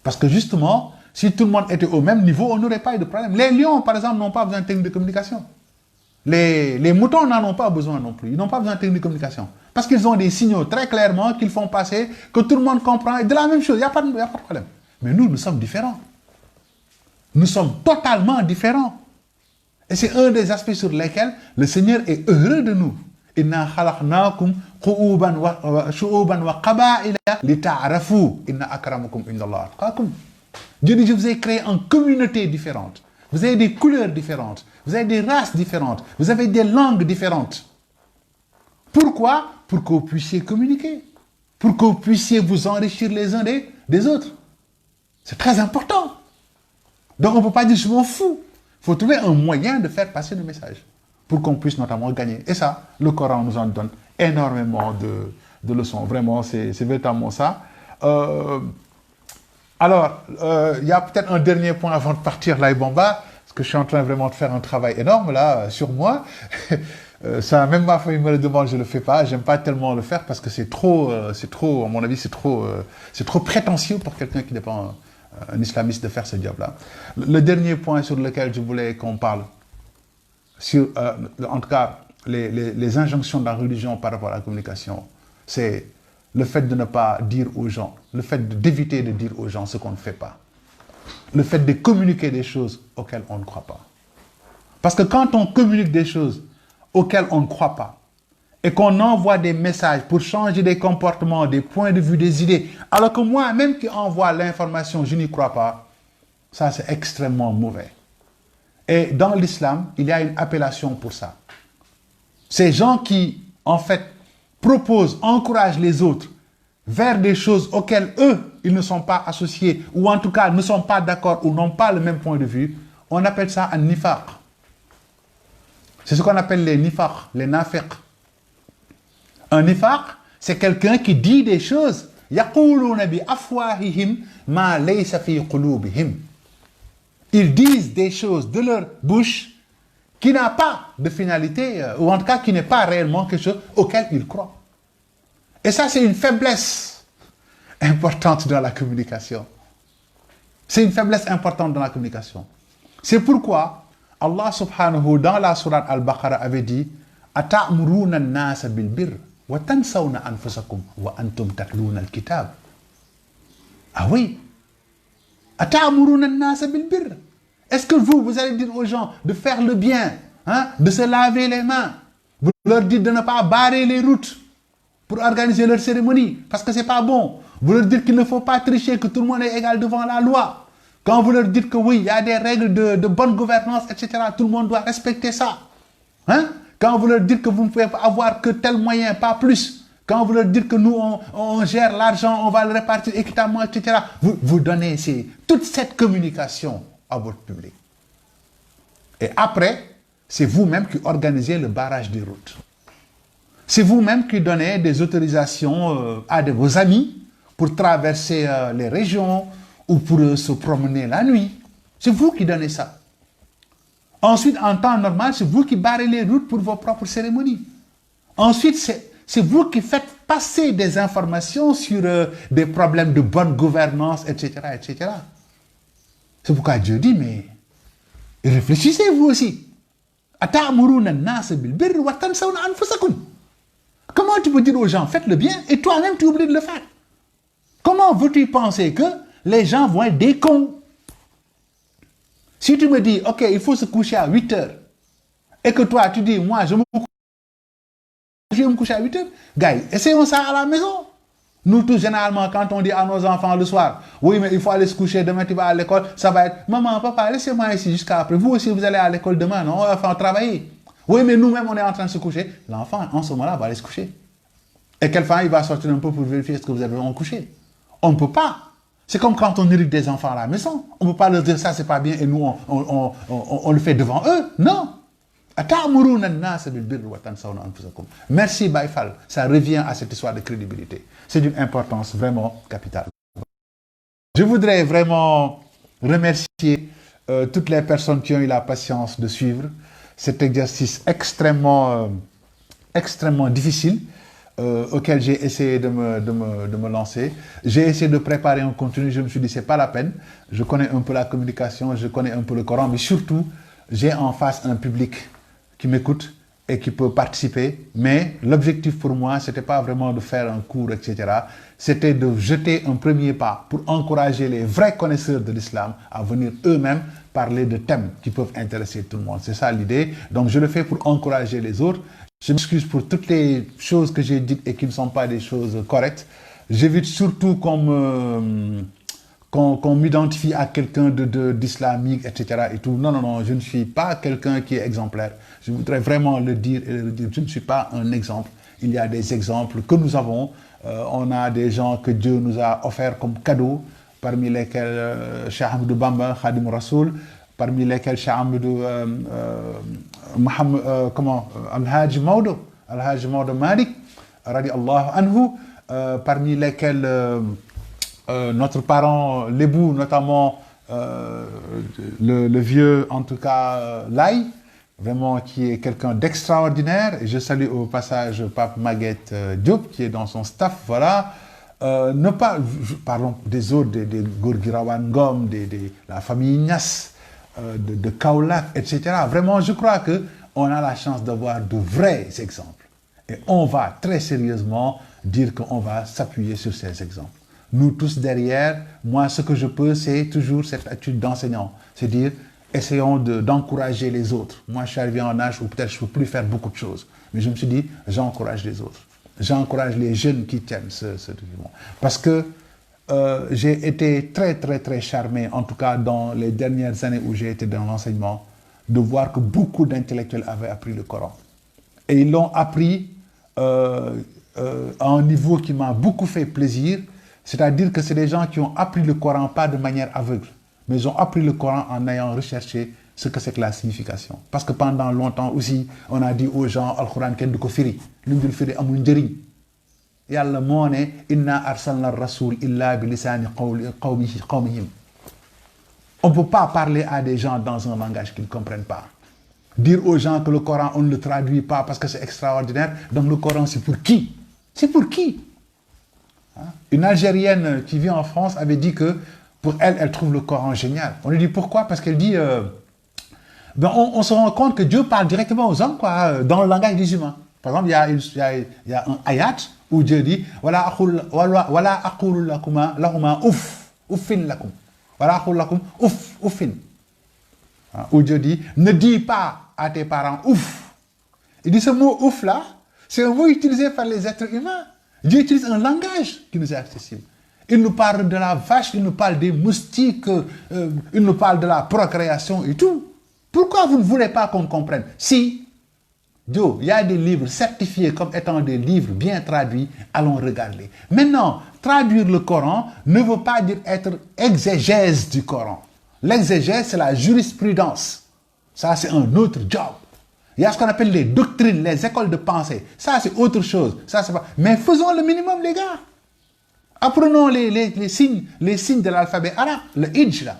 Parce que justement, si tout le monde était au même niveau, on n'aurait pas eu de problème. Les lions, par exemple, n'ont pas besoin de technique de communication. Les moutons n'en ont pas besoin non plus. Ils n'ont pas besoin de technique de communication. Parce qu'ils ont des signaux très clairement qu'ils font passer, que tout le monde comprend. Et de la même chose, il n'y a pas de problème. Mais nous sommes différents. Nous sommes totalement différents. Et c'est un des aspects sur lesquels le Seigneur est heureux de nous. Inna khalaqnakum shu'uban wa qaba'ila lita'arafu inna akramakum indallahi atqakum. Dieu dit, je vous ai créé en communautés différentes. Vous avez des couleurs différentes. Vous avez des races différentes. Vous avez des langues différentes. Pourquoi? Pour que vous puissiez communiquer. Pour que vous puissiez vous enrichir les uns des autres. C'est très important. Donc on ne peut pas dire je m'en fous. Il faut trouver un moyen de faire passer le message. Pour qu'on puisse notamment gagner. Et ça, le Coran nous en donne énormément de leçons. Vraiment, c'est véritablement ça. Alors, il y a peut-être un dernier point avant de partir, là, Bomba, parce que je suis en train vraiment de faire un travail énorme, là, sur moi. Ça, même ma famille me le demande, je ne le fais pas. J'aime pas tellement le faire parce que c'est trop, à mon avis, c'est trop prétentieux pour quelqu'un qui n'est pas un islamiste de faire ce job-là. Le dernier point sur lequel je voulais qu'on parle, sur, en tout cas, les injonctions de la religion par rapport à la communication, c'est le fait de ne pas dire aux gens, le fait d'éviter de dire aux gens ce qu'on ne fait pas, le fait de communiquer des choses auxquelles on ne croit pas. Parce que quand on communique des choses auxquelles on ne croit pas, et qu'on envoie des messages pour changer des comportements, des points de vue, des idées, alors que moi-même qui envoie l'information, je n'y crois pas, ça c'est extrêmement mauvais. Et dans l'islam, il y a une appellation pour ça. Ces gens qui, en fait, proposent, encouragent les autres vers des choses auxquelles eux, ils ne sont pas associés, ou en tout cas ne sont pas d'accord, ou n'ont pas le même point de vue, on appelle ça un nifaq. C'est ce qu'on appelle les nifaq, les nafiq. Un nifaq, c'est quelqu'un qui dit des choses. Yaquluna bi afwahihim ma laysa fi qulubihim. Ils disent des choses de leur bouche qui n'a pas de finalité, ou en tout cas qui n'est pas réellement quelque chose auquel ils croient. Et ça, c'est une faiblesse importante dans la communication. C'est une faiblesse importante dans la communication. C'est pourquoi Allah subhanahu dans la sourate Al-Baqarah avait dit « Ata'muruna an-nasa bil birr wa tansawna anfusakum wa antum tatluna al-kitab » Ah oui. Ata'muruna an-nasa bil birr. Est-ce que vous allez dire aux gens de faire le bien, hein, de se laver les mains, vous leur dites de ne pas barrer les routes pour organiser leur cérémonie, parce que c'est pas bon. Vous leur dites qu'il ne faut pas tricher, que tout le monde est égal devant la loi. Quand vous leur dites que oui, il y a des règles de bonne gouvernance, etc., tout le monde doit respecter ça. Hein? Quand vous leur dites que vous ne pouvez pas avoir que tel moyen, pas plus. Quand vous leur dites que nous, on gère l'argent, on va le répartir équitablement, etc., vous donnez toute cette communication à votre public. Et après, c'est vous-même qui organisez le barrage des routes. C'est vous-même qui donnez des autorisations à vos amis pour traverser les régions ou pour se promener la nuit. C'est vous qui donnez ça. Ensuite, en temps normal, c'est vous qui barrez les routes pour vos propres cérémonies. Ensuite, c'est vous qui faites passer des informations sur des problèmes de bonne gouvernance, etc., etc. C'est pourquoi Dieu dit, mais réfléchissez vous aussi. Comment tu peux dire aux gens, faites le bien, et toi-même tu oublies de le faire? Comment veux-tu penser que les gens vont être des cons? Si tu me dis, ok, il faut se coucher à 8 heures, et que toi tu dis, moi je vais me coucher à 8 heures, gars, essayons ça à la maison. Nous tous, généralement, quand on dit à nos enfants le soir, oui, mais il faut aller se coucher, demain tu vas à l'école, ça va être, maman, papa, laissez-moi ici jusqu'à après. Vous aussi, vous allez à l'école demain, non? On va faire travailler. Oui, mais nous-mêmes, on est en train de se coucher. L'enfant, en ce moment-là, va aller se coucher. Et quelqu'un, il va sortir un peu pour vérifier est-ce que vous êtes vraiment couché. On ne peut pas. C'est comme quand on hérite des enfants à la maison. On ne peut pas leur dire ça, c'est pas bien, et nous, on le fait devant eux. Non. Merci Baïfal, ça revient à cette histoire de crédibilité. C'est d'une importance vraiment capitale. Je voudrais vraiment remercier toutes les personnes qui ont eu la patience de suivre cet exercice extrêmement difficile auquel j'ai essayé de me lancer. J'ai essayé de préparer un contenu, je me suis dit c'est pas la peine. Je connais un peu la communication, je connais un peu le Coran, mais surtout j'ai en face un public qui m'écoute et qui peut participer, mais l'objectif pour moi, c'était pas vraiment de faire un cours, etc. C'était de jeter un premier pas pour encourager les vrais connaisseurs de l'islam à venir eux-mêmes parler de thèmes qui peuvent intéresser tout le monde. C'est ça l'idée. Donc je le fais pour encourager les autres. Je m'excuse pour toutes les choses que j'ai dites et qui ne sont pas des choses correctes. J'évite surtout qu'on m'identifie à quelqu'un d'islamique, etc. Et tout. Non, je ne suis pas quelqu'un qui est exemplaire. Je voudrais vraiment le dire et le dire. Je ne suis pas un exemple. Il y a des exemples que nous avons. On a des gens que Dieu nous a offerts comme cadeaux, parmi lesquels Cheikh Ahmadou Bamba, Khadim Rasoul, parmi lesquels Cheikh Ahmadou Al-Hajj Maudo Malik, radiallahu anhu, parmi lesquels notre parent Lebou, notamment le vieux, en tout cas, Laï, vraiment qui est quelqu'un d'extraordinaire. Et je salue au passage Pape Maguette Diop, qui est dans son staff, voilà. Parlons des autres, des Gourgirawan Ngom, la famille Ignace, de Kaolack, etc. Vraiment, je crois qu'on a la chance d'avoir de vrais exemples. Et on va très sérieusement dire qu'on va s'appuyer sur ces exemples. Nous tous derrière, moi, ce que je peux, c'est toujours cette attitude d'enseignant. C'est dire, essayons d'encourager les autres. Moi, je suis arrivé en âge où peut-être je ne peux plus faire beaucoup de choses. Mais je me suis dit, j'encourage les autres. J'encourage les jeunes qui tiennent ce document. Parce que j'ai été très, très, très charmé, en tout cas dans les dernières années où j'ai été dans l'enseignement, de voir que beaucoup d'intellectuels avaient appris le Coran. Et ils l'ont appris à un niveau qui m'a beaucoup fait plaisir. C'est-à-dire que c'est des gens qui ont appris le Coran pas de manière aveugle, mais ils ont appris le Coran en ayant recherché ce que c'est que la signification. Parce que pendant longtemps aussi, on a dit aux gens, Al-Quran ken du ko firi, lu dul firi amul njëriñ. Yàlla moo ne inna arsalna rasul illa bi lisani qawmihim. On ne peut pas parler à des gens dans un langage qu'ils ne comprennent pas. Dire aux gens que le Coran, on ne le traduit pas parce que c'est extraordinaire, donc le Coran, c'est pour qui? C'est pour qui? Une Algérienne qui vit en France avait dit que pour elle, elle trouve le Coran génial. On lui dit pourquoi? Parce qu'elle dit, on se rend compte que Dieu parle directement aux hommes, quoi, dans le langage des humains. Par exemple, il y a un ayat où Dieu dit, Wala aqulu lahuma uffin lakum. Wala aqulu lakum uffin. Où Dieu dit, ne dis pas à tes parents ouf. Il dit ce mot ouf là, c'est un mot utilisé par les êtres humains. Dieu utilise un langage qui nous est accessible. Il nous parle de la vache, il nous parle des moustiques, il nous parle de la procréation et tout. Pourquoi vous ne voulez pas qu'on comprenne? Si, Dieu, il y a des livres certifiés comme étant des livres bien traduits, allons regarder. Maintenant, traduire le Coran ne veut pas dire être exégèse du Coran. L'exégèse, c'est la jurisprudence. Ça, c'est un autre job. Il y a ce qu'on appelle les doctrines, les écoles de pensée. Ça, c'est autre chose. Ça, c'est pas... Mais faisons le minimum, les gars. Apprenons les signes de l'alphabet arabe, le hijj là.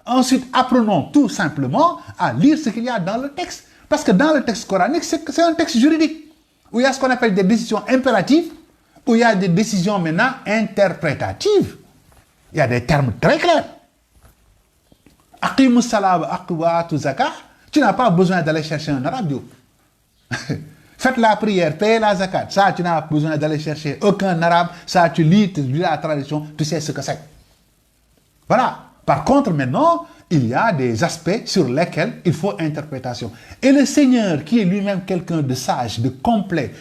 Ensuite, apprenons tout simplement à lire ce qu'il y a dans le texte. Parce que dans le texte coranique, c'est un texte juridique. Où il y a ce qu'on appelle des décisions impératives, où il y a des décisions maintenant interprétatives. Il y a des termes très clairs. Aqimus salam, aqwatu zakah. Tu n'as pas besoin d'aller chercher un arabe. Faites la prière, payez la zakat. Ça, tu n'as pas besoin d'aller chercher aucun arabe. Ça, tu lis la tradition, tu sais ce que c'est. Voilà. Par contre, maintenant, il y a des aspects sur lesquels il faut interprétation. Et le Seigneur, qui est lui-même quelqu'un de sage, de complet,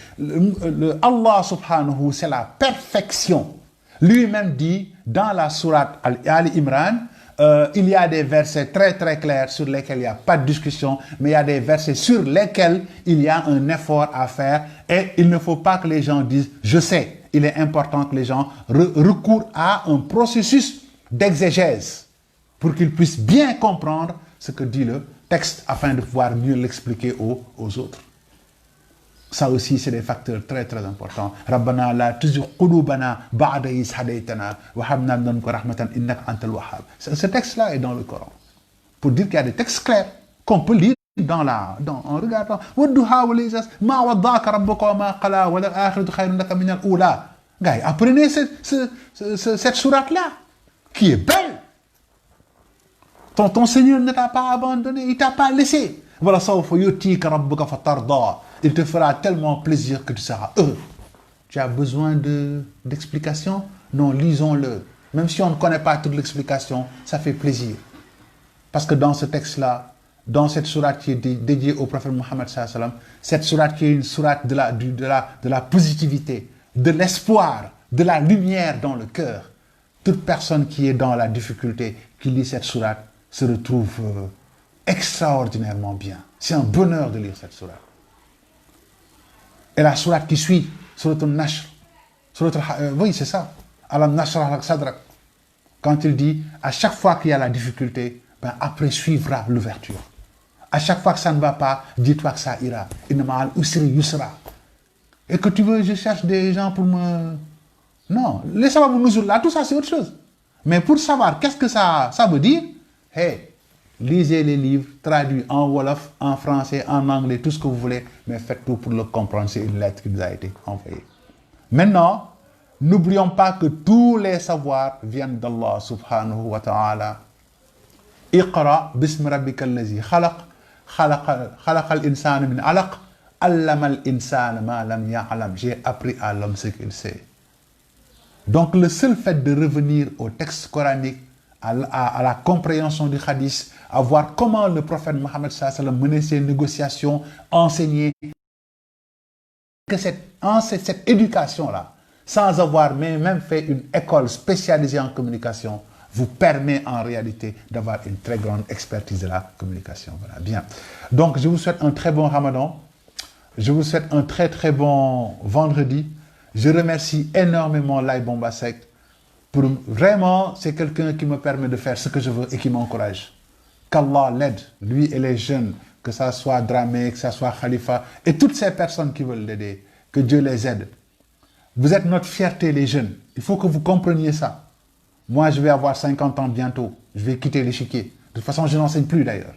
Allah subhanahu, c'est la perfection. Lui-même dit, dans la sourate Ali Imran, il y a des versets très très clairs sur lesquels il n'y a pas de discussion, mais il y a des versets sur lesquels il y a un effort à faire et il ne faut pas que les gens disent « je sais ». Il est important que les gens recourent à un processus d'exégèse pour qu'ils puissent bien comprendre ce que dit le texte afin de pouvoir mieux l'expliquer aux autres. Ça aussi, c'est des facteurs très très importants. Rabbana la tuzigh qulubana ba'da idh hadaytana wa hab lana min ladunka rahmatan innaka antal wahhab. Ce texte-là est dans le Coran. Pour dire qu'il y a des textes clairs qu'on peut lire en regardant. Wadduha wal isas ma waddaka rabbuka wa ma qala wa lal akhiratu khayrun laka min al ula. Gars, apprenez cette sourate-là qui est belle. Ton Seigneur ne t'a pas abandonné, il ne t'a pas laissé. Voilà, il te fera tellement plaisir que tu seras heureux. Tu as besoin d'explications? Non, lisons-le. Même si on ne connaît pas toute l'explication, ça fait plaisir. Parce que dans ce texte-là, dans cette sourate qui est dédiée au prophète Mohammed sallallahu alayhi wa sallam, cette sourate qui est une sourate de la positivité, de l'espoir, de la lumière dans le cœur. Toute personne qui est dans la difficulté, qui lit cette sourate, se retrouve extraordinairement bien. C'est un bonheur de lire cette sourate. Et la sourate qui suit, sourate al-Nashr, oui, c'est ça. Alam nashrah lak sadrak. Quand il dit, à chaque fois qu'il y a la difficulté, ben après suivra l'ouverture. À chaque fois que ça ne va pas, dis-toi que ça ira. Inna ma'al usri yusra. Et que tu veux, je cherche des gens pour me... Non, les sabab nuzul là, tout ça c'est autre chose. Mais pour savoir qu'est-ce que ça veut dire, hey, lisez les livres traduits en wolof, en français, en anglais, tout ce que vous voulez, mais faites tout pour le comprendre. C'est une lettre qui nous a été envoyée. Maintenant, n'oublions pas que tous les savoirs viennent d'Allah subhanahu wa ta'ala. Iqra bismi rabbika allazi khalaq, khalaqal insana min alaq, allamal insana ma lam ya'lam. J'ai appris à l'homme ce qu'il sait. Donc le seul fait de revenir au texte coranique, à la compréhension du hadith, à voir comment le prophète Mohammed sallallahu alayhi wa sallam menait ses négociations, enseigner, que cette éducation-là, sans avoir même fait une école spécialisée en communication, vous permet en réalité d'avoir une très grande expertise de la communication. Voilà, bien. Donc je vous souhaite un très bon Ramadan, je vous souhaite un très très bon vendredi. Je remercie énormément Laye Bombasek. Vraiment, c'est quelqu'un qui me permet de faire ce que je veux et qui m'encourage. Qu'Allah l'aide, lui et les jeunes, que ça soit Dramé, que ça soit Khalifa, et toutes ces personnes qui veulent l'aider, que Dieu les aide. Vous êtes notre fierté, les jeunes. Il faut que vous compreniez ça. Moi, je vais avoir 50 ans bientôt. Je vais quitter l'échiquier. De toute façon, je n'enseigne plus d'ailleurs.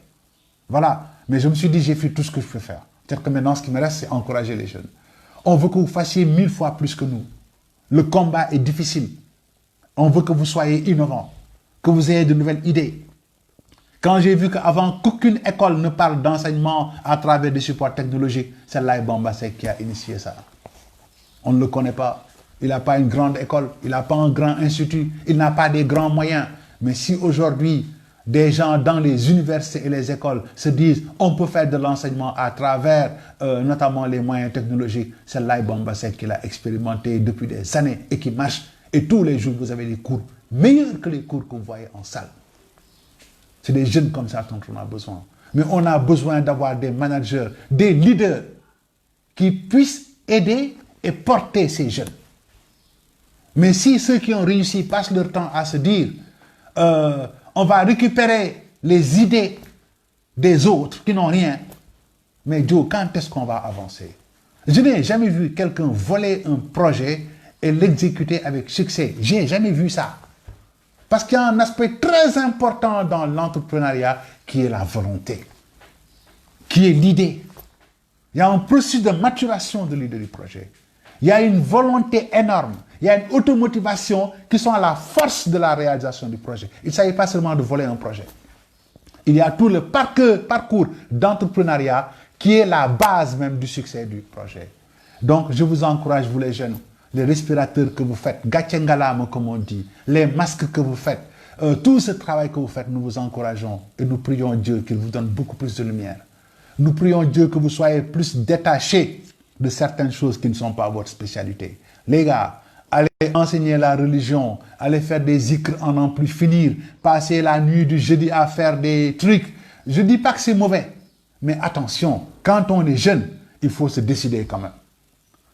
Voilà. Mais je me suis dit, j'ai fait tout ce que je peux faire. C'est-à-dire que maintenant, ce qui me reste, c'est encourager les jeunes. On veut que vous fassiez 1000 fois plus que nous. Le combat est difficile. On veut que vous soyez innovants, que vous ayez de nouvelles idées. Quand j'ai vu qu'avant qu'aucune école ne parle d'enseignement à travers des supports technologiques, c'est Laye Bombasek qui a initié ça. On ne le connaît pas. Il n'a pas une grande école, il n'a pas un grand institut, il n'a pas des grands moyens. Mais si aujourd'hui, des gens dans les universités et les écoles se disent on peut faire de l'enseignement à travers notamment les moyens technologiques, c'est Laye Bombasek qui l'a expérimenté depuis des années et qui marche. Et tous les jours, vous avez des cours meilleurs que les cours que vous voyez en salle. C'est des jeunes comme ça dont on a besoin. Mais on a besoin d'avoir des managers, des leaders qui puissent aider et porter ces jeunes. Mais si ceux qui ont réussi passent leur temps à se dire on va récupérer les idées des autres qui n'ont rien, Mais Joe, quand est-ce qu'on va avancer? Je n'ai jamais vu quelqu'un voler un projet et l'exécuter avec succès. J'ai jamais vu ça. Parce qu'il y a un aspect très important dans l'entrepreneuriat qui est la volonté, qui est l'idée. Il y a un processus de maturation de l'idée du projet. Il y a une volonté énorme. Il y a une automotivation qui sont à la force de la réalisation du projet. Il ne s'agit pas seulement de voler un projet. Il y a tout le parcours d'entrepreneuriat qui est la base même du succès du projet. Donc, je vous encourage, vous les jeunes, les respirateurs que vous faites, gatchengalama comme on dit, les masques que vous faites, tout ce travail que vous faites, nous vous encourageons et nous prions Dieu qu'il vous donne beaucoup plus de lumière. Nous prions Dieu que vous soyez plus détachés de certaines choses qui ne sont pas votre spécialité. Les gars, allez enseigner la religion, allez faire des zikrs en n'en plus finir, passer la nuit du jeudi à faire des trucs. Je ne dis pas que c'est mauvais, mais attention, quand on est jeune, il faut se décider quand même.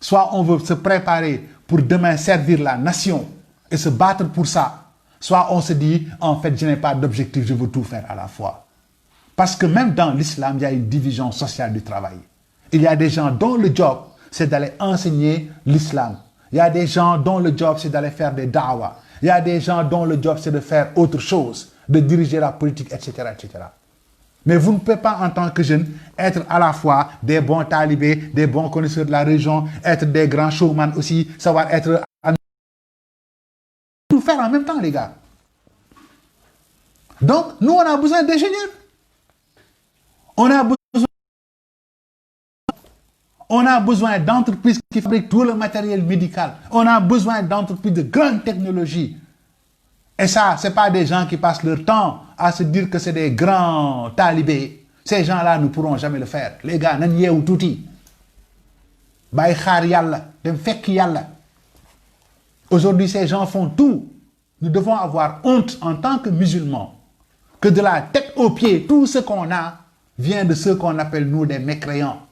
Soit on veut se préparer pour demain servir la nation et se battre pour ça, soit on se dit, en fait, je n'ai pas d'objectif, je veux tout faire à la fois. Parce que même dans l'islam, il y a une division sociale du travail. Il y a des gens dont le job, c'est d'aller enseigner l'islam. Il y a des gens dont le job, c'est d'aller faire des da'wah. Il y a des gens dont le job, c'est de faire autre chose, de diriger la politique, etc., etc. Mais vous ne pouvez pas, en tant que jeune, être à la fois des bons talibés, des bons connaisseurs de la région, être des grands showman aussi, savoir être... Tout faire en même temps, les gars. Donc, nous, on a besoin d'ingénieurs. On a besoin d'entreprises qui fabriquent tout le matériel médical. On a besoin d'entreprises de grande technologie. Et ça, ce n'est pas des gens qui passent leur temps à se dire que c'est des grands talibés. Ces gens-là ne pourront jamais le faire. Les gars, nan yeewu tuuti. Bay xaar yalla, dem fekk yalla. Aujourd'hui, ces gens font tout. Nous devons avoir honte en tant que musulmans que de la tête aux pieds, tout ce qu'on a vient de ceux qu'on appelle nous des mécréants.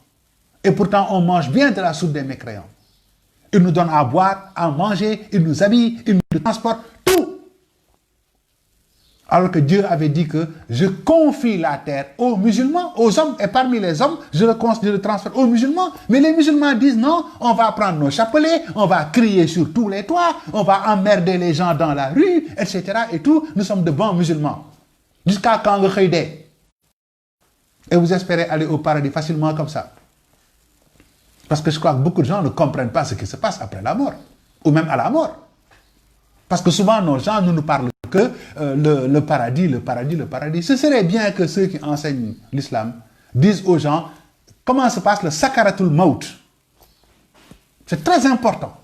Et pourtant, on mange bien de la soupe des mécréants. Ils nous donnent à boire, à manger, ils nous habillent, ils nous transportent, tout. Alors que Dieu avait dit que je confie la terre aux musulmans, aux hommes, et parmi les hommes, je le transfère aux musulmans. Mais les musulmans disent non, on va prendre nos chapelets, on va crier sur tous les toits, on va emmerder les gens dans la rue, etc. Et tout, nous sommes de bons musulmans. Jusqu'à quand vous khayde. Et vous espérez aller au paradis facilement comme ça. Parce que je crois que beaucoup de gens ne comprennent pas ce qui se passe après la mort, ou même à la mort. Parce que souvent, nos gens nous parlent que le paradis. Ce serait bien que ceux qui enseignent l'islam disent aux gens comment se passe le sakaratul maut. C'est très important.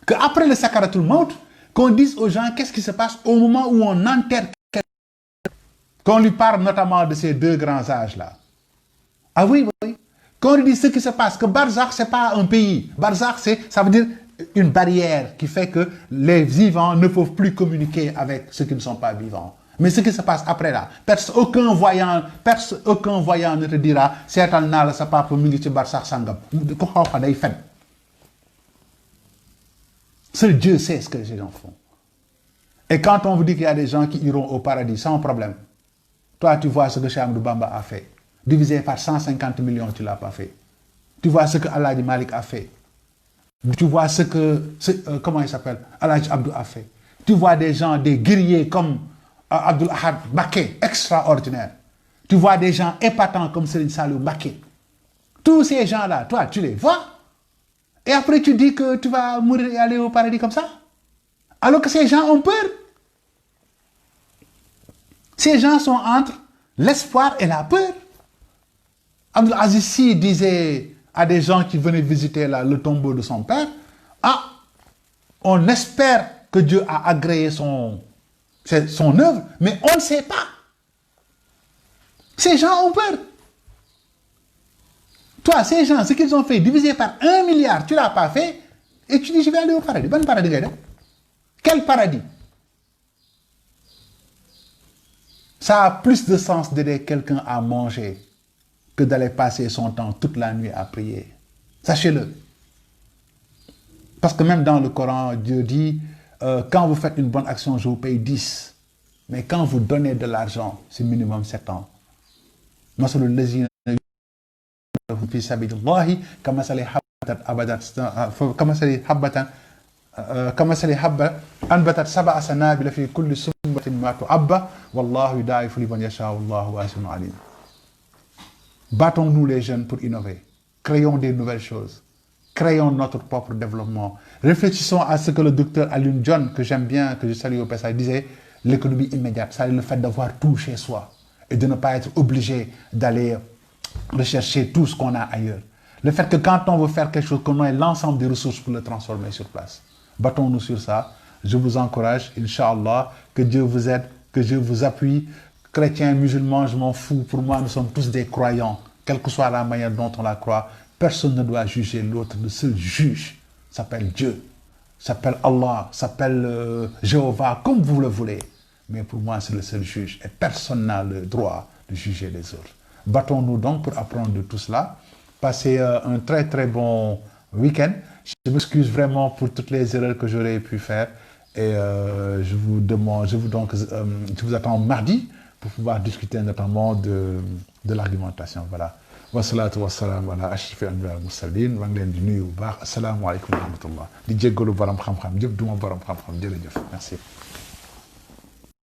Qu'après le sakaratul maut, qu'on dise aux gens qu'est-ce qui se passe au moment où on enterre quelqu'un. Qu'on lui parle notamment de ces deux grands âges-là. Ah oui, oui. Qu'on lui dise ce qui se passe, que Barzakh, ce n'est pas un pays. Barzakh, ça veut dire une barrière qui fait que les vivants ne peuvent plus communiquer avec ceux qui ne sont pas vivants. Mais ce qui se passe après là, aucun voyant ne te dira c'est un nal sa papa mingi ci Barzakh sangam. Seul Dieu sait ce que les gens font. Et quand on vous dit qu'il y a des gens qui iront au paradis sans problème, toi tu vois ce que Cheikh Ahmadou Bamba a fait. Divisé par 150 millions, tu ne l'as pas fait. Tu vois ce que Alhaji Malik a fait. Tu vois ce que, comment il s'appelle, Alhaji Abdou a fait. Tu vois des gens, des guerriers comme Abdul Ahad Baké, extraordinaire. Tu vois des gens épatants comme Serigne Saliou Baké. Tous ces gens-là, toi, tu les vois. Et après, tu dis que tu vas mourir et aller au paradis comme ça. Alors que ces gens ont peur. Ces gens sont entre l'espoir et la peur. Abdul Aziz Sy disait à des gens qui venaient visiter le tombeau de son père, ah, on espère que Dieu a agréé son œuvre, mais on ne sait pas. Ces gens ont peur. Toi, ces gens, ce qu'ils ont fait, divisé par 1 milliard, tu ne l'as pas fait, et tu dis, je vais aller au paradis. Bon paradis, quel paradis? Ça a plus de sens d'aider quelqu'un à manger que d'aller passer son temps toute la nuit à prier. Sachez-le. Parce que même dans le Coran, Dieu dit, quand vous faites une bonne action, je vous paye 10. Mais quand vous donnez de l'argent, c'est minimum 7 ans. في سبيل الله كمثل كمثل حبة أنبتت 7 سنابل في كل سنبلة ما تعبى والله يضاعف لمن يشاء والله واسع عليم. Battons-nous les jeunes pour innover. Créons des nouvelles choses. Créons notre propre développement. Réfléchissons à ce que le docteur Alun John, que j'aime bien, que je salue au passage, disait, l'économie immédiate, c'est le fait d'avoir tout chez soi et de ne pas être obligé d'aller rechercher tout ce qu'on a ailleurs. Le fait que quand on veut faire quelque chose, qu'on ait l'ensemble des ressources pour le transformer sur place. Battons-nous sur ça. Je vous encourage, Inch'Allah, que Dieu vous aide, que Dieu vous appuie. Chrétiens, musulmans, je m'en fous. Pour moi, nous sommes tous des croyants. Quelle que soit la manière dont on la croit, personne ne doit juger l'autre. Le seul juge s'appelle Dieu, s'appelle Allah, s'appelle Jéhovah, comme vous le voulez. Mais pour moi, c'est le seul juge. Et personne n'a le droit de juger les autres. Battons-nous donc pour apprendre de tout cela. Passez un très très bon week-end. Je m'excuse vraiment pour toutes les erreurs que j'aurais pu faire. Et je vous attends mardi pour pouvoir discuter notamment de l'argumentation. Voilà. Wassalatu wassalamu ala ashrafi anbiya wal mursalin. Maa ngi leen di nuyu bu baax. Assalaamu aleykum wa rahmatullah. Di jéggalu borom xam-xam yëpp duma borom xam-xam jërëjëf. Merci.